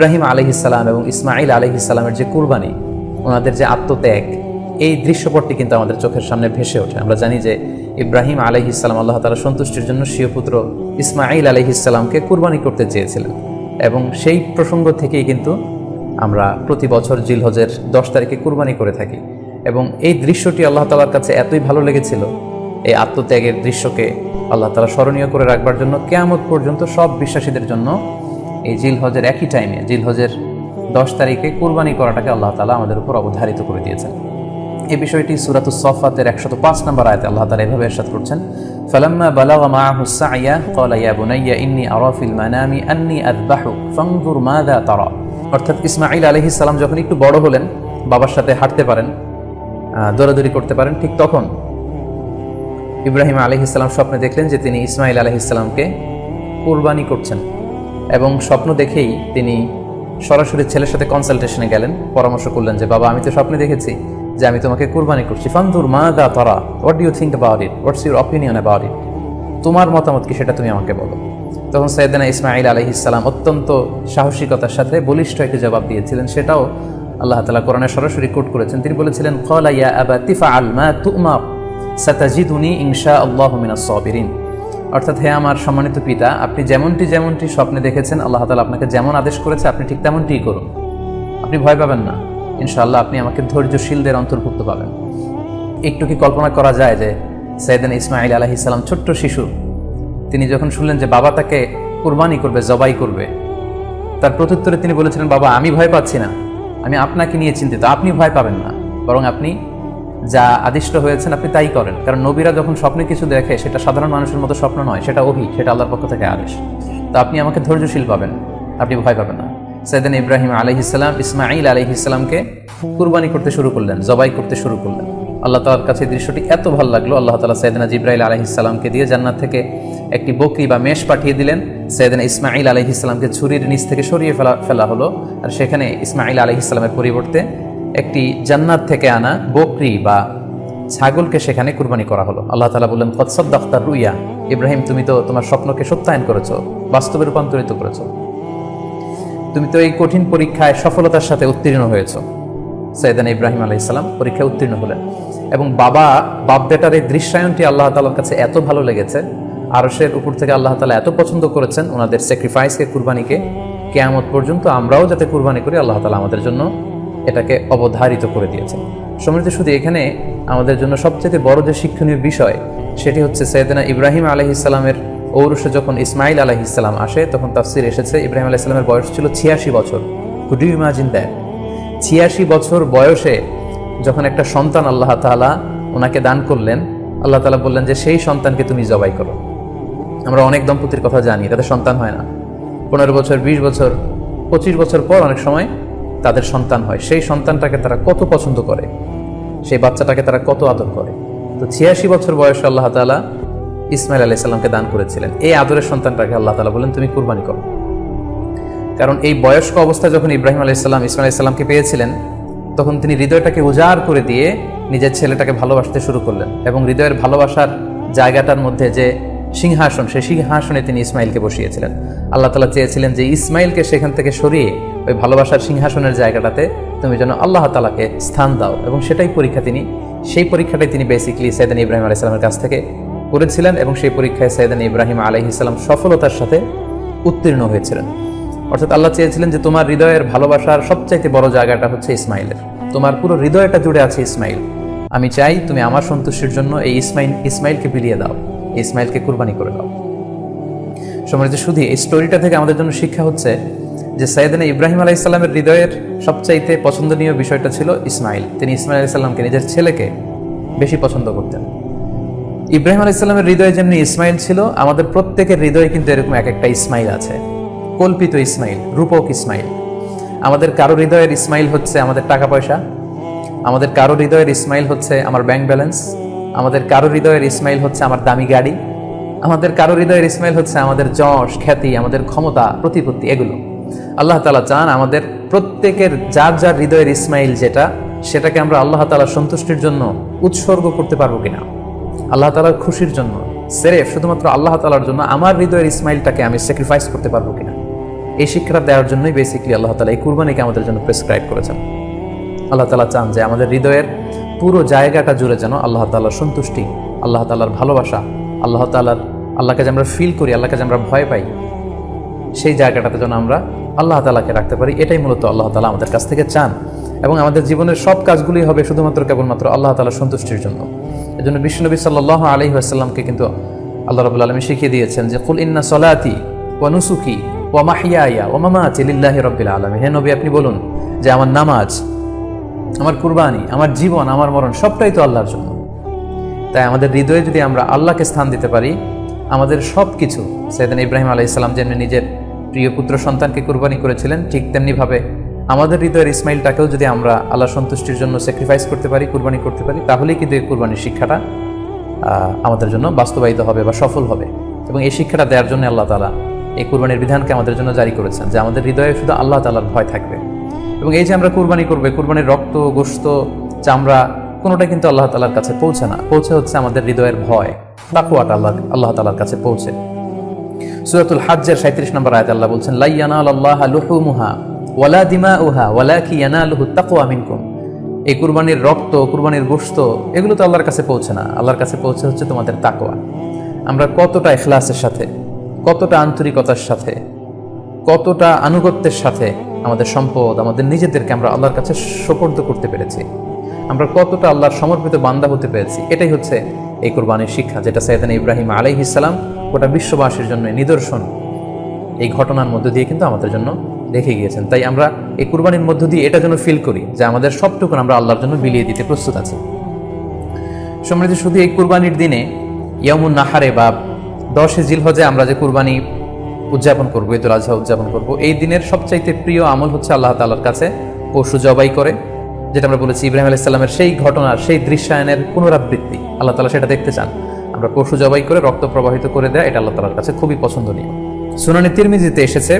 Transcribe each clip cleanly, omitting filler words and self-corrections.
ইব্রাহিম আলাইহিসসালাম এবং ইসমাঈল আলাইহিসসালামের যে কুরবানি, ওনাদের যে আত্মত্যাগ, এই দৃশ্যপটটি কিন্তু আমাদের চোখের সামনে ভেসে ওঠে। আমরা জানি যে ইব্রাহিম আলাইহিসসালাম আল্লাহ তাআলার সন্তুষ্টির জন্য স্বীয় পুত্র ইসমাঈল আলাইহিসসালামকে কুরবানি করতে চেয়েছিলেন, এবং সেই প্রসঙ্গ থেকেই কিন্তু আমরা প্রতি বছর জিলহজের 10 তারিখে কুরবানি করে থাকি। এবং এই দৃশ্যটি আল্লাহ তাআলার কাছে এতই ভালো লেগেছিল, এই আত্মত্যাগের দৃশ্যকে আল্লাহ তাআলা স্মরণীয় করে রাখবার জন্য কিয়ামত পর্যন্ত সব বিশ্বাসীদের জন্য এই জিলহজের একই টাইমে, জিলহজের 10 তারিখে কুরবানি করাটাকে আল্লাহ তাআলা আমাদের উপর অবধারিত করে দিয়েছেন। এই বিষয়টি সূরাতুস সাফফাতের 105 নম্বর আয়াতে আল্লাহ তাআলা এভাবে ইরশাদ করছেন, ফালাম্মা বালাগা মাআহু সা'য়া ক্বালা ইয়া বুনাইয়া ইন্নী আরা ফিল মানামি আন্নী আযবাহুক ফানজুর মাযা তারা। অর্থাৎ ইসমাঈল আলাইহিস সালাম যখন একটু বড় হলেন, বাবার সাথে হাঁটতে পারেন, দৌড়াদৌড়ি করতে পারেন, ঠিক তখন ইব্রাহিম আলাইহিস সালাম স্বপ্নে দেখলেন যে তিনি ইসমাঈল আলাইহিস সালামকে কুরবানি করছেন, এবং স্বপ্ন দেখেই তিনি সরাসরি ছেলের সাথে কনসালটেশনে গেলেন, পরামর্শ করলেন যে বাবা, আমি তো স্বপ্নে দেখেছি যে আমি তোমাকে কুরবানি করছি, ফানজুর মাযা তারা, what do you think about it, what's your opinion about it, তোমার মতামত কি সেটা তুমি আমাকে বলো। তখন সাইয়েদনা ইসমাঈল আলাইহিস সালাম অত্যন্ত সাহসিকতার সাথে বলিষ্ঠ একটি জবাব দিয়েছিলেন, সেটাও আল্লাহ তাআলা কোরআনে সরাসরি কোট করেছেন। তিনি বলেছিলেন, ক্বালা ইয়া আবাতি ফাআল মা তু'মার সাতাজিদুনি ইনশাআল্লাহু মিনাস সাবিরিন। অর্থাৎ, হে আমার সম্মানিত পিতা, আপনি যেমনটি স্বপ্নে দেখেছেন, আল্লাহ তাআলা আপনাকে যেমন আদেশ করেছে আপনি ঠিক তেমনটিই করুন, আপনি ভয় পাবেন না, ইনশাআল্লাহ আপনি আমাকে ধৈর্যশীলদের অন্তর্ভুক্ত পাবেন। একটু কি কল্পনা করা যায় যে সাইয়েদনা ইসমাঈল আলাইহিস সালাম ছোট্ট শিশু, তিনি যখন শুনলেন যে বাবা তাকে কুরবানি করবে, জবাই করবে, তার প্রত্যুত্তরে তিনি বলেছিলেন, বাবা, আমি ভয় পাচ্ছি না, আমি আপনাকে নিয়ে চিন্তিত, আপনি ভয় পাবেন না, বরং আপনি যা আদিষ্ট হয়েছেন আপনি তাই করেন। কারণ নবীরা যখন স্বপ্নে কিছু দেখে, সেটা সাধারণ মানুষের মতো স্বপ্ন নয়, সেটা ওহী, সেটা আল্লাহর পক্ষ থেকে আদেশ। তো আপনি আমাকে ধৈর্যশীল পাবেন, আপনি ভয় পাবেন না। সাইয়েদনা ইব্রাহিম আলাইহিস সালাম ইসমাঈল আলাইহিস সালামকে কুরবানি করতে শুরু করলেন, জবাই করতে শুরু করলেন। আল্লাহ তাআলার কাছে দৃশ্যটি এত ভালো লাগলো, আল্লাহ তাআলা সাইয়েদনা জিবরাইল আলাইহিস সালামকে দিয়ে জান্নাত থেকে একটি বকরি বা মেষ পাঠিয়ে দিলেন। সাইয়েদনা ইসমাঈল আলাইহিস সালামকে ছুরির নিচ থেকে সরিয়ে ফেলা হলো, আর সেখানে ইসমাঈল আলাইহিস সালামের পরিবর্তে একটি জান্নাত থেকে আনা বকরি বা ছাগলকে সেখানে কুরবানি করা হলো। আল্লাহ তাআলা বললেন, কদ সাদ্দাকতা রুইয়া, ইব্রাহিম, তুমি তো তোমার স্বপ্নকে সত্যায়ন করেছো, বাস্তবে রূপান্তরিত করেছো, তুমি তো এই কঠিন পরীক্ষায় সফলতার সাথে উত্তীর্ণ হয়েছো। সাইয়েদনা ইব্রাহিম আলাইহিস সালাম পরীক্ষায় উত্তীর্ণ হলেন, এবং বাপ বেটার এই দৃশ্যায়নটি আল্লাহ তাআলার কাছে এত ভালো লেগেছে, আরশের উপর থেকে আল্লাহ তাআলা এত পছন্দ করেছেন ওনাদের স্যাক্রিফাইসকে, কুরবানিকে, কিয়ামত পর্যন্ত আমরাও যাতে কুরবানি করি, আল্লাহ তাআলা আমাদের জন্য এটাকে অবধারিত করে দিয়েছেন। সম্মানিত শুধু এখানে আমাদের জন্য সবচেয়ে বড় যে শিক্ষণীয় বিষয়, সেটি হচ্ছে সাইয়েদনা ইব্রাহিম আলাইহিস সালামের ঔরসে যখন ইসমাঈল আলাইহিস সালাম আসে, তখন তাফসীর এসেছে ইব্রাহিম আলাইহিস সালামের বয়স ছিল 86 বছর। Could you imagine that? 86 বছর বয়সে যখন একটা সন্তান আল্লাহ তাআলা ওনাকে দান করলেন, আল্লাহ তাআলা বললেন যে সেই সন্তানকে তুমি জবাই করো। আমরা অনেক দম্পতির কথা জানি, তাদের সন্তান হয় না, 15 বছর, 20 বছর, 25 বছর পর অনেক সময় তাদের সন্তান হয়। সেই সন্তানটাকে তারা কত পছন্দ করে, সেই বাচ্চাটাকে তারা কত আদর করে। তো 86 বছর বয়সে আল্লাহ তাআলা ইসমাঈল আলাইহিস সালামকে দান করেছিলেন। এই আদরের সন্তানটাকে আল্লাহ তাআলা বলেন, তুমি কুরবানি করো। কারণ এই বয়স্ক অবস্থায় যখন ইব্রাহিম আলাইহিস সালাম ইসমাঈল আলাইহিস সালামকে পেয়েছিলেন, তখন তিনি হৃদয়টাকে উজাড় করে দিয়ে নিজের ছেলেটাকে ভালোবাসতে শুরু করলেন, এবং হৃদয়ের ভালোবাসার জায়গাটার মধ্যে যে সিংহাসন, সেই সিংহাসনে তিনি ইসমাঈলকে বসিয়েছিলেন। আল্লাহ তাআলা চেয়েছিলেন যে ইসমাঈলকে সেখান থেকে সরিয়ে ওই ভালোবাসার সিংহাসনের জায়গাটাতে তুমি যেন আল্লাহ তাআলাকে স্থান দাও, এবং সেই পরীক্ষাটাই তিনি বেসিক্যালি সাইয়েদনা ইব্রাহিম আলাইহিস সালামের কাছ থেকে করেছিলেন, এবং সেই পরীক্ষায় সাইয়েদনা ইব্রাহিম আলাইহিস সালাম সফলতার সাথে উত্তীর্ণ হয়েছিলেন। অর্থাৎ আল্লাহ চেয়েছিলেন যে তোমার হৃদয়ের ভালোবাসার সবচাইতে বড় জায়গাটা হচ্ছে ইসমাঈলের, তোমার পুরো হৃদয়টা জুড়ে আছে ইসমাঈল, আমি চাই তুমি আমার সন্তুষ্টির জন্য এই ইসমাঈলকে বিলিয়ে দাও, ইসমাঈলকে কুরবানি করে দাও। সম্মানিত শুধু এই স্টোরিটা থেকে আমাদের জন্য শিক্ষা হচ্ছে যে সাইয়েদনা ইব্রাহিম আলাইহিস সালামের হৃদয়ের সবচাইতে পছন্দনীয় বিষয়টা ছিল ইসমাঈল। তিনি ইসমাঈল আলাইহিস সালামকে, নিজের ছেলেকে বেশি পছন্দ করতেন। ইব্রাহিম আলাইহিস সালামের হৃদয়ে যেমনি ইসমাঈল ছিল, আমাদের প্রত্যেকের হৃদয়ে কিন্তু এরকম এক একটা ইসমাঈল আছে, কল্পিত ইসমাঈল, রূপক ইসমাঈল। আমাদের কারো হৃদয়ের ইসমাঈল হচ্ছে আমাদের টাকা পয়সা, আমাদের কারো হৃদয়ের ইসমাঈল হচ্ছে আমার ব্যাংক ব্যালেন্স, আমাদের কারো হৃদয়ের ইসমাঈল হচ্ছে আমার দামি গাড়ি, আমাদের কারো হৃদয়ের ইসমাঈল হচ্ছে আমাদের যশ, খ্যাতি, আমাদের ক্ষমতা, প্রতিপত্তি, এগুলো। আল্লাহ তাআলা চান আমাদের প্রত্যেকের যার যার হৃদয়ের ইসমাঈল যেটা, সেটাকে আমরা আল্লাহ তাআলার সন্তুষ্টির জন্য উৎসর্গ করতে পারবো কিনা, আল্লাহ তাআলার খুশির জন্য, সেরেফ শুধুমাত্র আল্লাহ তাআলার জন্য আমার হৃদয়ের ইসমাঈলটাকে আমি স্যাক্রিফাইস করতে পারবো কিনা। এই শিক্ষাটা দেওয়ার জন্যই বেসিক্যালি আল্লাহ তাআলা এই কুরবানিকে আমাদের জন্য প্রেসক্রাইব করেছেন। আল্লাহ তাআলা চান যে আমাদের হৃদয়ের পুরো জায়গাটা জুড়ে যেন আল্লাহ তাআলার সন্তুষ্টি, আল্লাহ তাআলার ভালোবাসা, আল্লাহকে যে আমরা ফিল করি, আল্লাহকে যে আমরা ভয় পাই, সেই জায়গাটাতে যেন আমরা আল্লাহ তাআলাকে রাখতে পারি। এটাই মূলত আল্লাহ তাআলা আমাদের কাছ থেকে চান। এবং আমাদের জীবনের সব কাজগুলি হবে শুধুমাত্র কেবলমাত্র আল্লাহ তাআলার সন্তুষ্টির জন্য। এজন্য বিশ্বনবী সাল্লাল্লাহু আলাইহি ওয়াসাল্লামকে কিন্তু আল্লাহ রাব্বুল আলামিন শিখিয়ে দিয়েছেন যে কুল ইন্না সলাতি ওয়া নুসুকি ওয়া মাহইয়ায়া ওয়া মামাতি লিল্লাহি রাব্বিল আলামিন। হে নবী, আপনি বলুন যে আমার নামাজ, আমার কুরবানি, আমার জীবন, আমার মরণ সবটাই তো আল্লাহর জন্য। তাই আমাদের হৃদয়ে যদি আমরা আল্লাহকে স্থান দিতে পারি, আমাদের সব কিছু, সাইয়েদনা ইব্রাহিম আলাইহিস সালাম যেমনি নিজের প্রিয় পুত্র সন্তানকে কুরবানি করেছিলেন, ঠিক তেমনিভাবে আমাদের হৃদয়ের ইসমাইলটাকেও যদি আমরা আল্লাহর সন্তুষ্টির জন্য স্যাক্রিফাইস করতে পারি, কুরবানি করতে পারি, তাহলেই কিন্তু এই কুরবানির শিক্ষাটা আমাদের জন্য বাস্তবায়িত হবে বা সফল হবে। এবং এই শিক্ষাটা দেওয়ার জন্য আল্লাহ তাআলা এই কুরবানির বিধানকে আমাদের জন্য জারি করেছেন, যে আমাদের হৃদয়ে শুধু আল্লাহ তাআলার ভয় থাকবে। এবং এই যে আমরা কুরবানি করবে, কুরবানির রক্ত, গোশত, চামড়া কোনোটা কিন্তু আল্লাহ তাআলার কাছে পৌঁছে না, পৌঁছে হচ্ছে আমাদের হৃদয়ের ভয়, তাকওয়াটা আল্লাহ তাআলার কাছে পৌঁছে। সূরাতুল হজ্জের 37 নম্বর আয়াতে আল্লাহ বলছেন, লা ইয়ানালাল্লাহা লুহুমুহা ওয়ালা দিমাউহা ওয়ালাকি ইয়ানালুহুত তাকওয়া মিনকুম। এই কুরবানির রক্ত, কুরবানির গোশত এগুলো তো আল্লাহর কাছে পৌঁছে না, আল্লাহর কাছে পৌঁছে হচ্ছে তোমাদের তাকওয়া। আমরা কতটা ইখলাসের সাথে, কতটা আন্তরিকতার সাথে, কতটা আনুগত্যের সাথে আমাদের সম্পদ, আমাদের নিজেদেরকে আমরা আল্লাহর কাছে সোপর্দ করতে পেরেছি, আমরা কতটা আল্লাহর সমর্পিত বান্দা হতে পেরেছি, এটাই হচ্ছে এই কুরবানির শিক্ষা, যেটা সাইয়েদনা ইব্রাহিম আলাইহিস সালাম গোটা বিশ্ববাসীর জন্য নিদর্শন এই ঘটনার মধ্য দিয়ে কিন্তু আমাদের জন্য রেখে গিয়েছেন। তাই আমরা এই কুরবানির মধ্য দিয়ে এটা যেন ফিল করি যে আমাদের সবটুকু আমরা আল্লাহর জন্য বিলিয়ে দিতে প্রস্তুত আছি। সম্মানিত, শুধু এই কুরবানির দিনে ইয়ামুন নাহারে বা 10 জিলহজে আমরা যে কুরবানি উদযাপন করবো, ঈদুল আজহা উদযাপন করবো, এই দিনের সবচাইতে প্রিয় আমল হচ্ছে আল্লাহ তাআলার কাছে পশু জবাই করে, যেটা আমরা বলেছি ইব্রাহিম আলাইহিস সালামের সেই ঘটনার, সেই দৃশ্যায়নের পুনরাবৃত্তি আল্লাহ তাআলা সেটা দেখতে চান। আমরা পশু জবাই করে রক্ত প্রবাহিত করে দেয়, এটা আল্লাহ তাআলার কাছে খুবই পছন্দনীয়। সুনানে তিরমিজিতে এসেছে,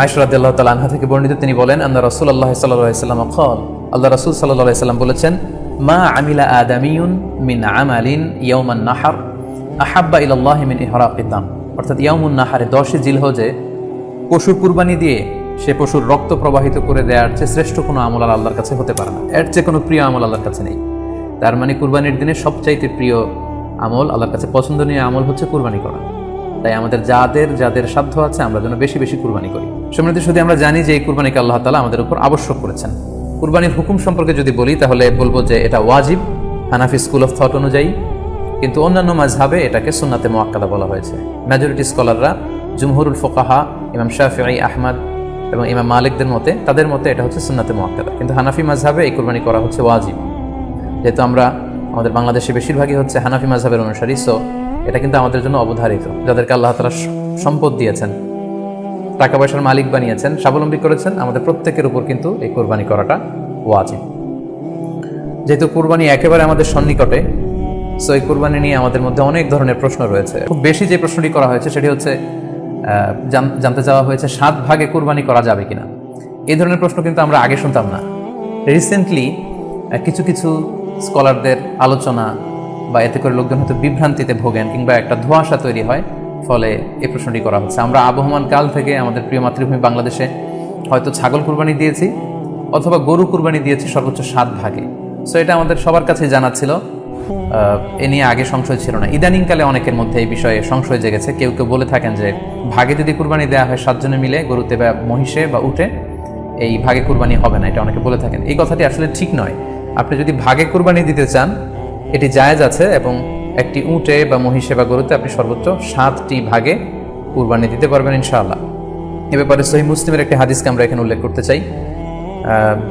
আয়েশা রাদিয়াল্লাহু তাআলা আনহা থেকে বর্ণিত, তিনি বলেন, আন্না রাসূলুল্লাহ সাল্লাল্লাহু আলাইহি ওয়াসাল্লাম ক্বাল, আল্লাহ রাসূল সাল্লাল্লাহু আলাইহি ওয়াসাল্লাম বলেছেন, মা আমিলা আদামিয়ুন মিন আমালিন ইয়াওমান নাহর আহাব্বা ইলাল্লাহি মিন ইহরাকিদ দাম। অর্থাৎ ইয়াউমুন নাহারে 10 জিলহজে পশুর কুরবানি দিয়ে সে পশুর রক্ত প্রবাহিত করে দেওয়ার চেয়ে শ্রেষ্ঠ কোনো আমল আল্লাহর কাছে হতে পারে না, এর চেয়ে কোনো প্রিয় আমল আল্লাহর কাছে নেই। তার মানে কুরবানির দিনে সবচাইতে প্রিয় আমল, আল্লাহর কাছে পছন্দনীয় আমল হচ্ছে কুরবানি করা। তাই আমাদের যাদের সাধ্য আছে আমরা যেন বেশি বেশি কুরবানি করি। সম্মানিত, শুধু আমরা জানি যে এই কুরবানিকে আল্লাহ তাআলা আমাদের উপর আবশ্যক করেছেন। কুরবানির হুকুম সম্পর্কে যদি বলি তাহলে বলবো যে এটা ওয়াজিব হানাফি স্কুল অফ থট অনুযায়ী, কিন্তু অন্যান্য মাযহাবে এটাকে সুন্নাতে মুআক্কাদা বলা হয়েছে। মেজরিটি স্কলাররা, জুমহুরুল ফুকাহা, ইমাম শাফিঈ, আহমদ এবং ইমাম মালিকদের মতে, তাদের মতে এটা হচ্ছে সুন্নাতে মুআক্কাদা। কিন্তু হানাফি মাযহাবে এই কুরবানি করা হচ্ছে ওয়াজিব। যেহেতু আমাদের বাংলাদেশে বেশিরভাগই হচ্ছে হানাফি মাযহাবের অনুসারী, সো এটা কিন্তু আমাদের জন্য অবধারিত। যাদেরকে আল্লাহ তাআলা সম্পদ দিয়েছেন, টাকা পয়সার মালিক বানিয়েছেন, স্বাবলম্বী করেছেন, আমাদের প্রত্যেকের উপর কিন্তু এই কুরবানি করাটা ওয়াজিব। যেহেতু কুরবানি একেবারে আমাদের সন্নিকটে, সো এই কুরবানি নিয়ে আমাদের মধ্যে অনেক ধরনের প্রশ্ন রয়েছে। খুব বেশি যে প্রশ্নটি করা হয়েছে সেটি হচ্ছে জানতে চাওয়া হয়েছে 7 ভাগে কুরবানি করা যাবে কিনা। এই ধরনের প্রশ্ন কিন্তু আমরা আগে শুনতাম না। রিসেন্টলি কিছু কিছু স্কলারদের আলোচনা বা এতে করে লোকজন হয়তো বিভ্রান্তিতে ভোগেন কিংবা একটা ধোঁয়াশা তৈরি হয়, ফলে এই প্রশ্নটি করা হচ্ছে। আমরা আবহমান কাল থেকে আমাদের প্রিয় মাতৃভূমি বাংলাদেশে হয়তো ছাগল কুরবানি দিয়েছি অথবা গরু কুরবানি দিয়েছি সর্বোচ্চ 7 ভাগে। সো এটা আমাদের সবার কাছে জানা ছিল, এ নিয়ে আগে সংশয় ছিল না। ইদানিংকালে অনেকের মধ্যে এই বিষয়ে সংশয় জেগেছে। কেউ কেউ বলে থাকেন যে ভাগে যদি কুরবানি দেওয়া হয় 7 জনে মিলে, গরুতে বা মহিষে বা উটে, এই ভাগে কুরবানি হবে না, এটা অনেকে বলে থাকেন। এই কথাটি আসলে ঠিক নয়। আপনি যদি ভাগে কুরবানি দিতে চান এটি জায়েজ আছে, এবং একটি উটে বা মহিষে বা গরুতে আপনি সর্বোচ্চ 7টি ভাগে কুরবানি দিতে পারবেন ইনশাআল্লাহ। এ ব্যাপারে সহিহ মুসলিমের একটি হাদিসকে আমরা এখানে উল্লেখ করতে চাই।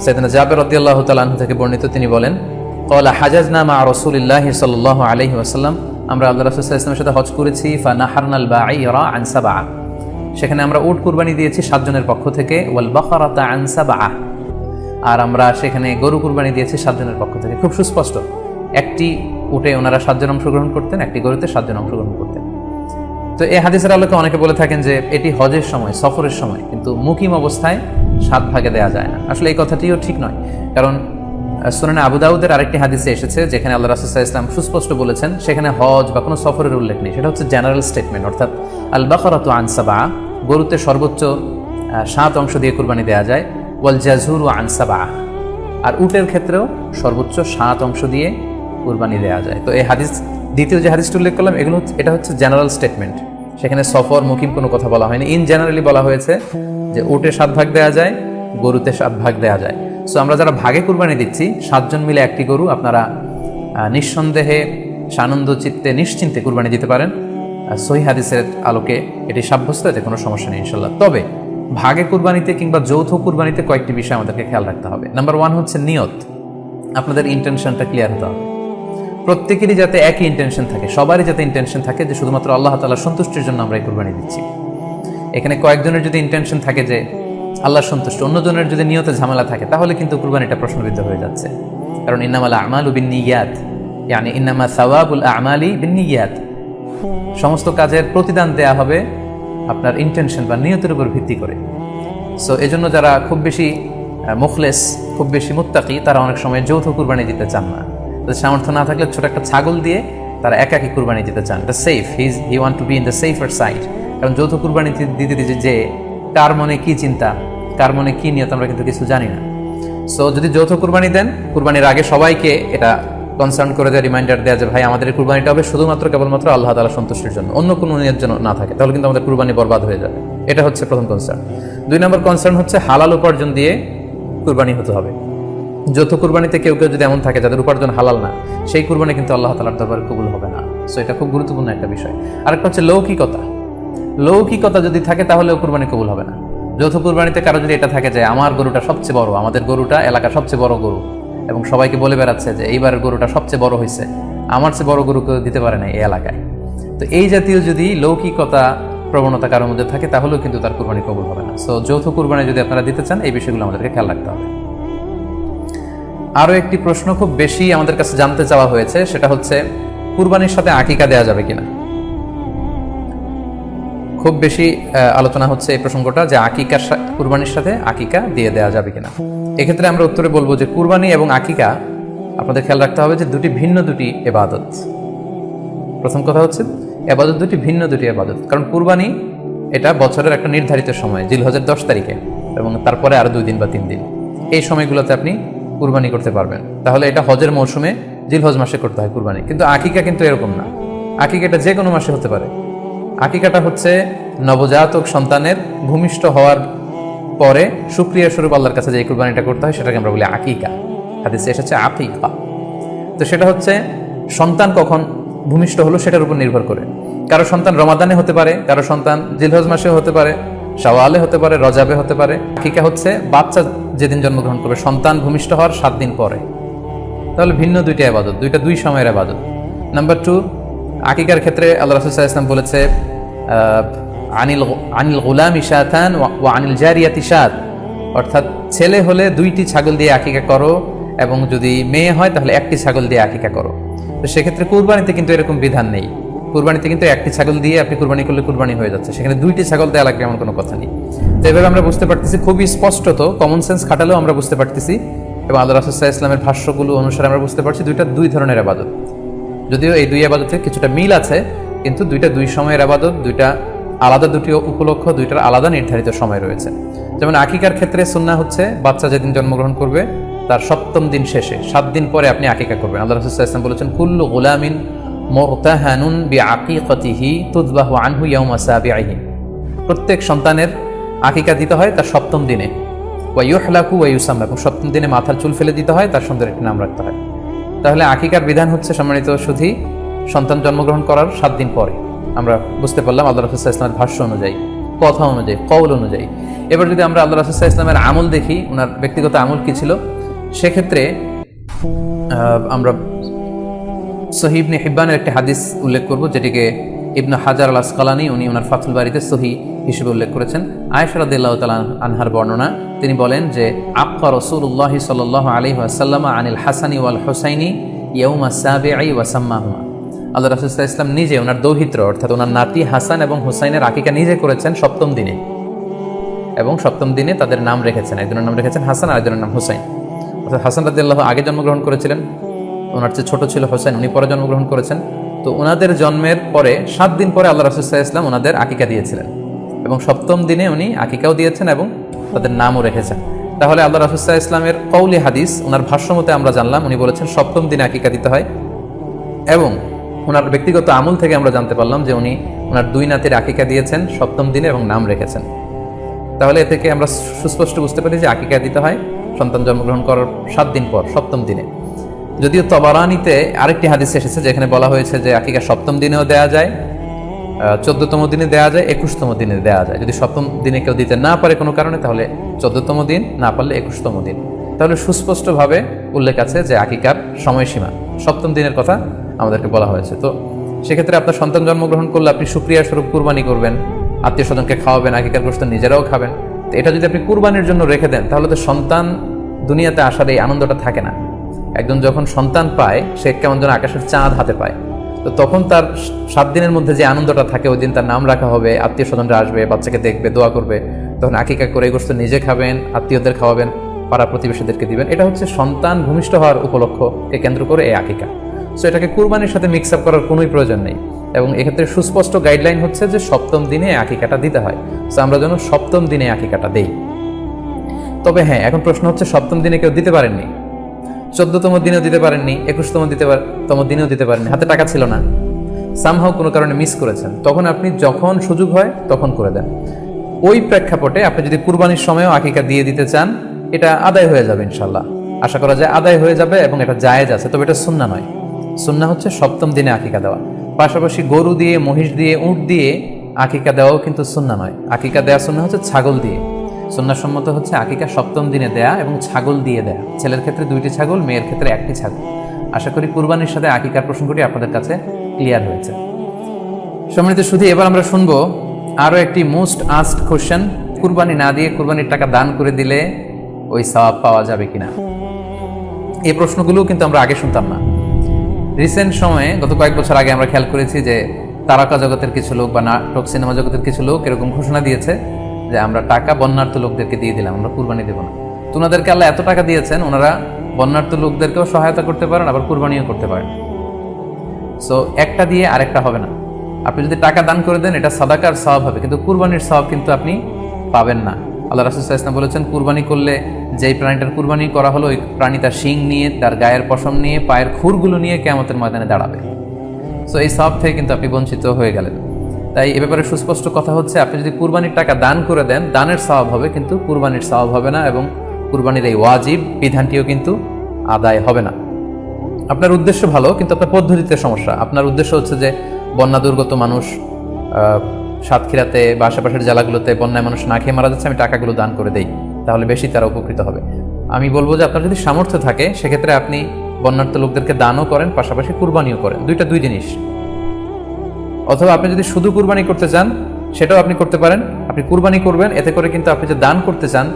সাইয়েদনা জাবের রাদিয়াল্লাহু তাআলা আনহু থেকে বর্ণিত, তিনি বলেন, ক্বালা হাজাজনা মা রাসূলিল্লাহি সাল্লাল্লাহু আলাইহি ওয়াসাল্লাম, আমরা আল্লাহর রাসূল সাল্লাল্লাহু আলাইহি ওয়াসাল্লামের সাথে হজ করেছি। ফানাহারনাল বাঈরা আন সাবআ, সেখানে আমরা উট কুরবানি দিয়েছি 7 জনের পক্ষ থেকে। ওয়াল বাকারাতা আন সাবআ, আর আমরা সেখানে গরু কুরবানি দিয়েছি 7 জনের পক্ষ থেকে। খুব সুস্পষ্ট, একটি উটে ওনারা 7 জন অংশগ্রহণ করতেন, একটি গরুতে 7 জন অংশগ্রহণ করতেন। তো এই হাদিসের আলোকে অনেকে বলে থাকেন যে এটি হজের সময়, সফরের সময়, কিন্তু মুকিম অবস্থায় 7 ভাগে দেওয়া যায় না। আসলে এই কথাটিও ঠিক নয়, কারণ সুনানে আবু দাউদের আরেকটি হাদিসে এসেছে যেখানে আল্লাহ রাসূল সাল্লাল্লাহু আলাইহি ওয়াসাল্লাম সুস্পষ্ট বলেছেন, সেখানে হজ বা কোনো সফরের উল্লেখ নেই, সেটা হচ্ছে জেনারেল স্টেটমেন্ট। অর্থাৎ আল বাকারাতু আন সাবআ, গরুতে সর্বোচ্চ 7 অংশ দিয়ে কুরবানি দেওয়া যায়। ওয়াল জাজুরু আন সাবআ, আর উটের ক্ষেত্রেও সর্বোচ্চ 7 অংশ দিয়ে কুরবানি দেওয়া যায়। তো এই হাদিস, দ্বিতীয় যে হাদিসটি উল্লেখ করলাম, এটা হচ্ছে জেনারেল স্টেটমেন্ট। সেখানে সফর মুকিম কোনো কথা বলা হয়নি। ইন জেনারেলি বলা হয়েছে যে উটে 7 ভাগ দেওয়া যায়, গরুতে 7 ভাগ দেওয়া যায়। সো আমরা যারা ভাগে কুরবানি দিচ্ছি, 7 জন মিলে একটি গরু, আপনারা নিঃসন্দেহে সানন্দ চিত্তে নিশ্চিন্তে কুরবানি দিতে পারেন। সহিহ হাদিসের আলোকে এটি সাব্যস্ত, এতে কোনো সমস্যা নেই ইনশাল্লাহ। তবে ভাগে কুরবানিতে কিংবা যৌথ কুরবানিতে কয়েকটি বিষয় আমাদেরকে খেয়াল রাখতে হবে। নাম্বার 1 হচ্ছে নিয়ত। আপনাদের ইন্টেনশনটা ক্লিয়ার হতে হবে। প্রত্যেকেরই যাতে একই ইন্টেনশন থাকে, সবারই যাতে ইন্টেনশন থাকে যে শুধুমাত্র আল্লাহ তাআলার সন্তুষ্টির জন্য আমরা এই কুরবানি দিচ্ছি। এখানে কয়েকজনের যদি ইন্টেনশন থাকে যে আল্লাহর সন্তুষ্ট, অন্যজনের যদি নিয়তে ঝামেলা থাকে, তাহলে কিন্তু কুরবানিটা প্রশ্নবিদ্ধ হয়ে যাচ্ছে। কারণ ইন্নামাল আমালু বিন্নিয়াত, ইয়ানি ইন্নামা সাওয়াবুল আমালি বিন্নিয়াত। সমস্ত কাজের প্রতিদান দেয়া হবে আপনার ইন্টেনশন বা নিয়তের উপর ভিত্তি করে। সো এজন্য যারা খুব বেশি মুখলেস, খুব বেশি মুত্তাকি, তারা অনেক সময় যৌথ কুরবানি দিতে চান না। তাদের সামর্থ্য না থাকলে ছোট একটা ছাগল দিয়ে তারা একাকি কুরবানি দিতে চান। এটা safe, he want to be in the safer side. কারণ যৌথ কুরবানি দিতে দিতে যে কার মনে কি চিন্তা, কার মনে কি নিয়ত, আমরা কিন্তু কিছু জানি না। সো যদি যৌথ কুরবানি দেন, কুরবানির আগে সবাইকে এটা কনসার্ন করে দেওয়া, রিমাইন্ডার দেওয়া যে ভাই আমাদের কুরবানিটা হবে শুধুমাত্র কেবলমাত্র আল্লাহ তাআলার সন্তুষ্টির জন্য, অন্য কোনো নিয়ত যেন না থাকে, তাহলে কিন্তু আমাদের কুরবানি বরবাদ হয়ে যাবে। এটা হচ্ছে প্রথম কনসার্ন। 2 নম্বর কনসার্ন হচ্ছে হালাল উপার্জন দিয়ে কুরবানি হতে হবে। যৌথ কুরবানিতে কেউ কেউ যদি এমন থাকে যাদের উপার্জন হালাল না, সেই কুরবানি কিন্তু আল্লাহ তাআলার দরবারে কবুল হবে না। সো এটা খুব গুরুত্বপূর্ণ একটা বিষয়। আরেকটা হচ্ছে লৌকিকতা। লৌকিকতা যদি থাকে তাহলেও কুরবানি কবুল হবে না। যৌথ কুরবানিতে কারো যদি এটা থাকে যে আমার গরুটা সবচেয়ে বড়, আমাদের গরুটা এলাকার সবচেয়ে বড় গরু, এবং সবাইকে বলে বেড়াচ্ছে যে এইবারের গরুটা সবচেয়ে বড় হয়েছে, আমার চেয়ে বড় গরু কেউ দিতে পারে না এই এলাকায়, তো এই জাতীয় যদি লৌকিকতা প্রবণতা কারোর মধ্যে থাকে, তাহলেও কিন্তু তার কুরবানি কবুল হবে না। সো যৌথ কুরবানি যদি আপনারা দিতে চান, এই বিষয়গুলো আমাদেরকে খেয়াল রাখতে হবে। আরও একটি প্রশ্ন খুব বেশি আমাদের কাছে জানতে চাওয়া হয়েছে, সেটা হচ্ছে কুরবানির সাথে আকিকা দেওয়া যাবে কিনা। খুব বেশি আলোচনা হচ্ছে এই প্রসঙ্গটা যে আকিকার কুরবানির সাথে আকিকা দিয়ে দেওয়া যাবে কিনা। এক্ষেত্রে আমরা উত্তরে বলবো যে কুরবানি এবং আকিকা আপনাদের খেয়াল রাখতে হবে যে ভিন্ন দুটি ইবাদত। প্রথম কথা হচ্ছে ইবাদত ভিন্ন দুটি ইবাদত। কারণ কুরবানি এটা বছরের একটা নির্ধারিত সময়, জিলহজের 10 তারিখে, এবং তারপরে আরো 2 দিন বা 3 দিন, এই সময়গুলোতে আপনি কুরবানি করতে পারবেন। তাহলে এটা হজের মৌসুমে জিলহজ মাসে করতে হয় কুরবানি। কিন্তু আকিকা কিন্তু এরকম না। আকিকাটা যে কোনো মাসে হতে পারে। আকিকাটা হচ্ছে নবজাতক সন্তানের ভূমিষ্ঠ হওয়ার পরে শুকরিয়া স্বরূপ আল্লাহর কাছে যে কুরবানিটা করতে হয়, সেটাকে আমরা বলি আকিকা। হাদিসে এসেছে আকিকা। তো সেটা হচ্ছে সন্তান কখন ভূমিষ্ঠ হলো সেটার উপর নির্ভর করে। কারো সন্তান রমাদানে হতে পারে, কারো সন্তান জিলহজ মাসে হতে পারে, শাওয়ালে হতে পারে, রজাবে হতে পারে। আকিকা হচ্ছে বাচ্চা যেদিন জন্মগ্রহণ করবে, সন্তান ভূমিষ্ঠ হওয়ার 7 দিন পরে। তাহলে ভিন্ন দুইটা ইবাদত, দুই সময়ের ইবাদত। নাম্বার 2, আকিকার ক্ষেত্রে আল্লাহ রাসূল সাল্লাল্লাহু আলাইহি ওয়াসাল্লাম বলেছে আনিল গুলামি শাতান ওয়া আনিল জারিয়াতি শাত, অর্থাৎ ছেলে হলে 2টি ছাগল দিয়ে আকিকা করো, এবং যদি মেয়ে হয় তাহলে 1টি ছাগল দিয়ে আকিকা করো। তো সেক্ষেত্রে কুরবানিতে কিন্তু এরকম বিধান নেই। কুরবানিতে কিন্তু 1টি ছাগল দিয়ে আপনি কুরবানি করলে কুরবানি হয়ে যাচ্ছে, সেখানে 2টি ছাগল দেওয়া লাগবে এমন কোনো কথা নেই। তো এভাবে আমরা বুঝতে পারতেছি, খুবই স্পষ্টত কমন সেন্স খাটালেও আমরা বুঝতে পারতেছি, এবং আল্লাহ রাসূল সাল্লাল্লাহু আলাইহি ওয়াসাল্লামের ভাষ্যগুলো অনুসারে আমরা বুঝতে পারছি দুই ধরনের ইবাদত। যদিও এই 2 ইবাদতে কিছুটা মিল আছে, কিন্তু 2 সময়ের ইবাদত, 2টা আলাদা, 2টি উপলক্ষ, 2টার আলাদা নির্ধারিত সময় রয়েছে। যেমন আকিকার ক্ষেত্রে সুন্নাহ হচ্ছে বাচ্চা যেদিন জন্মগ্রহণ করবে তার 7ম দিন শেষে 7 দিন পরে আপনি আকিকা করবেন। আল্লাহ রাসূল সাল্লাল্লাহু আলাইহি ওয়াসাল্লাম বলেছেন কুল্লু গুলামিন মুরতাহানুন বিআকিকাতিহি তুযবাহু আনহু ইয়াওমা সাবিহি, প্রত্যেক সন্তানের আকিকা দিতে হয় তার 7ম দিনে, ওয়া ইউহলাকু ওয়া ইউসাম্মা, এবং 7ম দিনে মাথার চুল ফেলে দিতে হয়, তার সুন্দর একটি নাম রাখতে হয়। তাহলে আকিকার বিধান হচ্ছে সম্মানিত সুধী সন্তান জন্মগ্রহণ করার 7 দিন পরে। আমরা বুঝতে পারলাম আল্লাহ রাসূল সাল্লাল্লাহু আলাইহি ওয়াসাল্লামের ভাষ্য অনুযায়ী, কথা অনুযায়ী, কওল অনুযায়ী। এবার যদি আমরা আল্লাহ রাসূল সাল্লাল্লাহু আলাইহি ওয়াসাল্লামের আমল দেখি, ওনার ব্যক্তিগত আমল কি ছিল, সেক্ষেত্রে আমরা সহিহ ইবনে হিব্বানের একটি হাদিস উল্লেখ করব, যেটিকে ইবনে হাজার আল আসকালানী উনি ওনার ফাথুল বারিতে সহিহ হিসেবে উল্লেখ করেছেন। আয়েশা রাদিয়াল্লাহু তাআলা আনহার বর্ণনা, তিনি বলেন যে আক্কা রাসূলুল্লাহ সাল্লাল্লাহু আলাইহি ওয়াসাল্লাম আনিল হাসানি ওয়াল হুসাইনি ইয়াউমা সাবিঈ ওয়া সাম্মাহুমা। আল্লাহ রাসূল সাল্লাল্লাহু আলাইহি ওয়াসাল্লাম নিজে ওনার দৌহিত্র অর্থাৎ ওনার নাতি হাসান এবং হুসাইনের আকিকা নিজে করেছেন 7ম দিনে, এবং 7ম দিনে তাদের নাম রেখেছেন। একজনের নাম রেখেছেন হাসান, আরেকজনের নাম হুসাইন। অর্থাৎ হাসান রাদিয়াল্লাহু আগে জন্মগ্রহণ করেছিলেন, ওনার চেয়ে ছোট ছিল হোসেন, উনি পরে জন্মগ্রহণ করেছেন। তো ওনাদের জন্মের পরে 7 দিন পরে আল্লাহ রাসূল সাল্লাল্লাহু আলাইহি ওয়াসাল্লাম ওনাদের আকিকা দিয়েছিলেন। এবং 7ম দিনে উনি আকিকাও দিয়েছেন এবং তাদের নামও রেখেছেন। তাহলে আল্লাহ রাসূল সাল্লাল্লাহু আলাইহি ওয়াসাল্লামের কওলি হাদিস, ওনার ভাষ্যমতে আমরা জানলাম উনি বলেছেন 7ম দিনে আকিকা দিতে হয়, এবং ওনার ব্যক্তিগত আমল থেকে আমরা জানতে পারলাম যে উনি ওনার 2 নাতির আকিকা দিয়েছেন 7ম দিনে এবং নাম রেখেছেন। তাহলে এ থেকে আমরা সুস্পষ্ট বুঝতে পারি যে আকিকা দিতে হয় সন্তান জন্মগ্রহণ করার 7 দিন পর, 7ম দিনে। যদিও তবারানিতে আরেকটি হাদিস এসেছে যেখানে বলা হয়েছে যে আকিকা 7ম দিনেও দেওয়া যায়, 14তম দিনে দেওয়া যায়, 21তম দিনে দেওয়া যায়। যদি 7ম দিনে কেউ দিতে না পারে কোনো কারণে, তাহলে 14তম দিন, না পারলে 21তম দিন। তাহলে সুস্পষ্টভাবে উল্লেখ আছে যে আকিকার সময়সীমা 7ম দিনের কথা আমাদেরকে বলা হয়েছে। তো সেক্ষেত্রে আপনার সন্তান জন্মগ্রহণ করলে আপনি শুকরিয়া স্বরূপ কুরবানি করবেন, আত্মীয় স্বজনকে খাওয়াবেন, আকিকার গোশত নিজেরাও খাবেন। তো এটা যদি আপনি কুরবানির জন্য রেখে দেন, তাহলে তো সন্তান দুনিয়াতে আসার এই আনন্দটা থাকে না। একজন যখন সন্তান পায়, সে কেমন যেন আকাশের চাঁদ হাতে পায়। তো তখন তার 7 দিনের মধ্যে যে আনন্দটা থাকে, ওই দিন তার নাম রাখা হবে, আত্মীয় স্বজনরা আসবে, বাচ্চাকে দেখবে, দোয়া করবে, তখন আকিকা করে গোশত নিজে খাবেন, আত্মীয়দের খাওয়াবেন, পাড়া প্রতিবেশীদেরকে দিবেন। এটা হচ্ছে সন্তান ভূমিষ্ঠ হওয়ার উপলক্ষকে কেন্দ্র করে এই আকিকা। সো এটাকে কুরবানির সাথে মিক্স আপ করার কোনোই প্রয়োজন নেই, এবং এক্ষেত্রে সুস্পষ্ট গাইডলাইন হচ্ছে যে 7ম দিনে আকিকাটা দিতে হয়। সো আমরা যেন 7ম দিনে আকিকাটা দেই। তবে হ্যাঁ, এখন প্রশ্ন হচ্ছে 7ম দিনে কেউ দিতে পারেননি, 14তম দিনেও দিতে পারেননি, 21তম দিনেও দিতে পারেননি, হাতে টাকা ছিল না, সামহাও কোনো কারণে মিস করেছেন, তখন আপনি যখন সুযোগ হয় তখন করে দেন। ওই প্রেক্ষাপটে আপনি যদি কুরবানির সময়ও আকিকা দিয়ে দিতে চান, এটা আদায় হয়ে যাবে ইনশাল্লাহ, আশা করা যায় আদায় হয়ে যাবে, এবং এটা জায়েজ আছে। তবে এটা সুন্নাহ নয়। সুন্নাহ হচ্ছে 7ম দিনে আকিকা দেওয়া। পাশাপাশি গরু দিয়ে, মহিষ দিয়ে, উট দিয়ে আকিকা দেওয়াও কিন্তু সুন্নাহ নয়। আকিকা দেওয়া সুন্নাহ হচ্ছে ছাগল দিয়ে। সুন্নাহসম্মত হচ্ছে আকিকা 7ম দিনে দেয়া এবং ছাগল দিয়ে দেয়া। ছেলের ক্ষেত্রে 2টি ছাগল, মেয়ের ক্ষেত্রে 1টি ছাগল। আশা করি কুরবানির সাথে আকিকার প্রসঙ্গটি আপনাদের কাছে ক্লিয়ার হয়েছে। সম্মানিত সুধী, এবার আমরা শুনবো আরো একটি মোস্ট আস্কড কোশ্চেন। কুরবানি না দিয়ে কুরবানির টাকা দান করে দিলে ওই সওয়াব পাওয়া যাবে কিনা? এই প্রশ্নগুলো কিন্তু আমরা আগে শুনতাম না। রিসেন্ট সময়ে, গত কয়েক বছর আগে আমরা খেয়াল করেছি যে তারকা জগতের কিছু লোক বা নাটক সিনেমা জগতের কিছু লোক এরকম ঘোষণা দিয়েছে যে আমরা টাকা বন্যার্থ লোকদেরকে দিয়ে দিলাম, আমরা কুরবানি দেব না। তো ওনাদেরকে আল্লাহ এত টাকা দিয়েছেন, ওনারা বন্যার্থ লোকদেরকেও সহায়তা করতে পারেন, আবার কুরবানিও করতে পারেন। সো একটা দিয়ে আরেকটা হবে না। আপনি যদি টাকা দান করে দেন, এটা সাদাকার সওয়াব হবে, কিন্তু কুরবানির সওয়াব কিন্তু আপনি পাবেন না। আল্লাহ রাসূল সাল্লাল্লাহু আলাইহি ওয়াসাল্লাম বলেছেন, কুরবানি করলে যেই প্রাণীটার কুরবানি করা হলো, ওই প্রাণী তার শিং নিয়ে, তার গায়ের পশম নিয়ে, পায়ের খুরগুলো নিয়ে কিয়ামতের ময়দানে দাঁড়াবে। সো এই সওয়াব থেকে কিন্তু আপনি বঞ্চিত হয়ে গেলেন। তাই এ ব্যাপারে সুস্পষ্ট কথা হচ্ছে, আপনি যদি কুরবানির টাকা দান করে দেন, দানের সওয়াব হবে, কিন্তু কুরবানির সওয়াব হবে না, এবং কুরবানির এই ওয়াজিব বিধানটিও কিন্তু আদায় হবে না। আপনার উদ্দেশ্য ভালো, কিন্তু আপনার পদ্ধতিতে সমস্যা। আপনার উদ্দেশ্য হচ্ছে যে বন্যা দুর্গত মানুষ, সাতক্ষীরাতে বা আশেপাশের জেলাগুলোতে বন্যায় মানুষ না খেয়ে মারা যাচ্ছে, আমি টাকাগুলো দান করে দেই, তাহলে বেশি তারা উপকৃত হবে। আমি বলবো যে আপনার যদি সামর্থ্য থাকে, সেক্ষেত্রে আপনি বন্যার্থ লোকদেরকে দানও করেন, পাশাপাশি কুরবানিও করেন, দুইটা দুই জিনিস। অথবা আপনি যদি শুধু কুরবানি করতে চান, সেটাও আপনি করতে পারেন। আপনি কুরবানি করবেন, এতে করে কিন্তু আপনি যে দান করতে চান,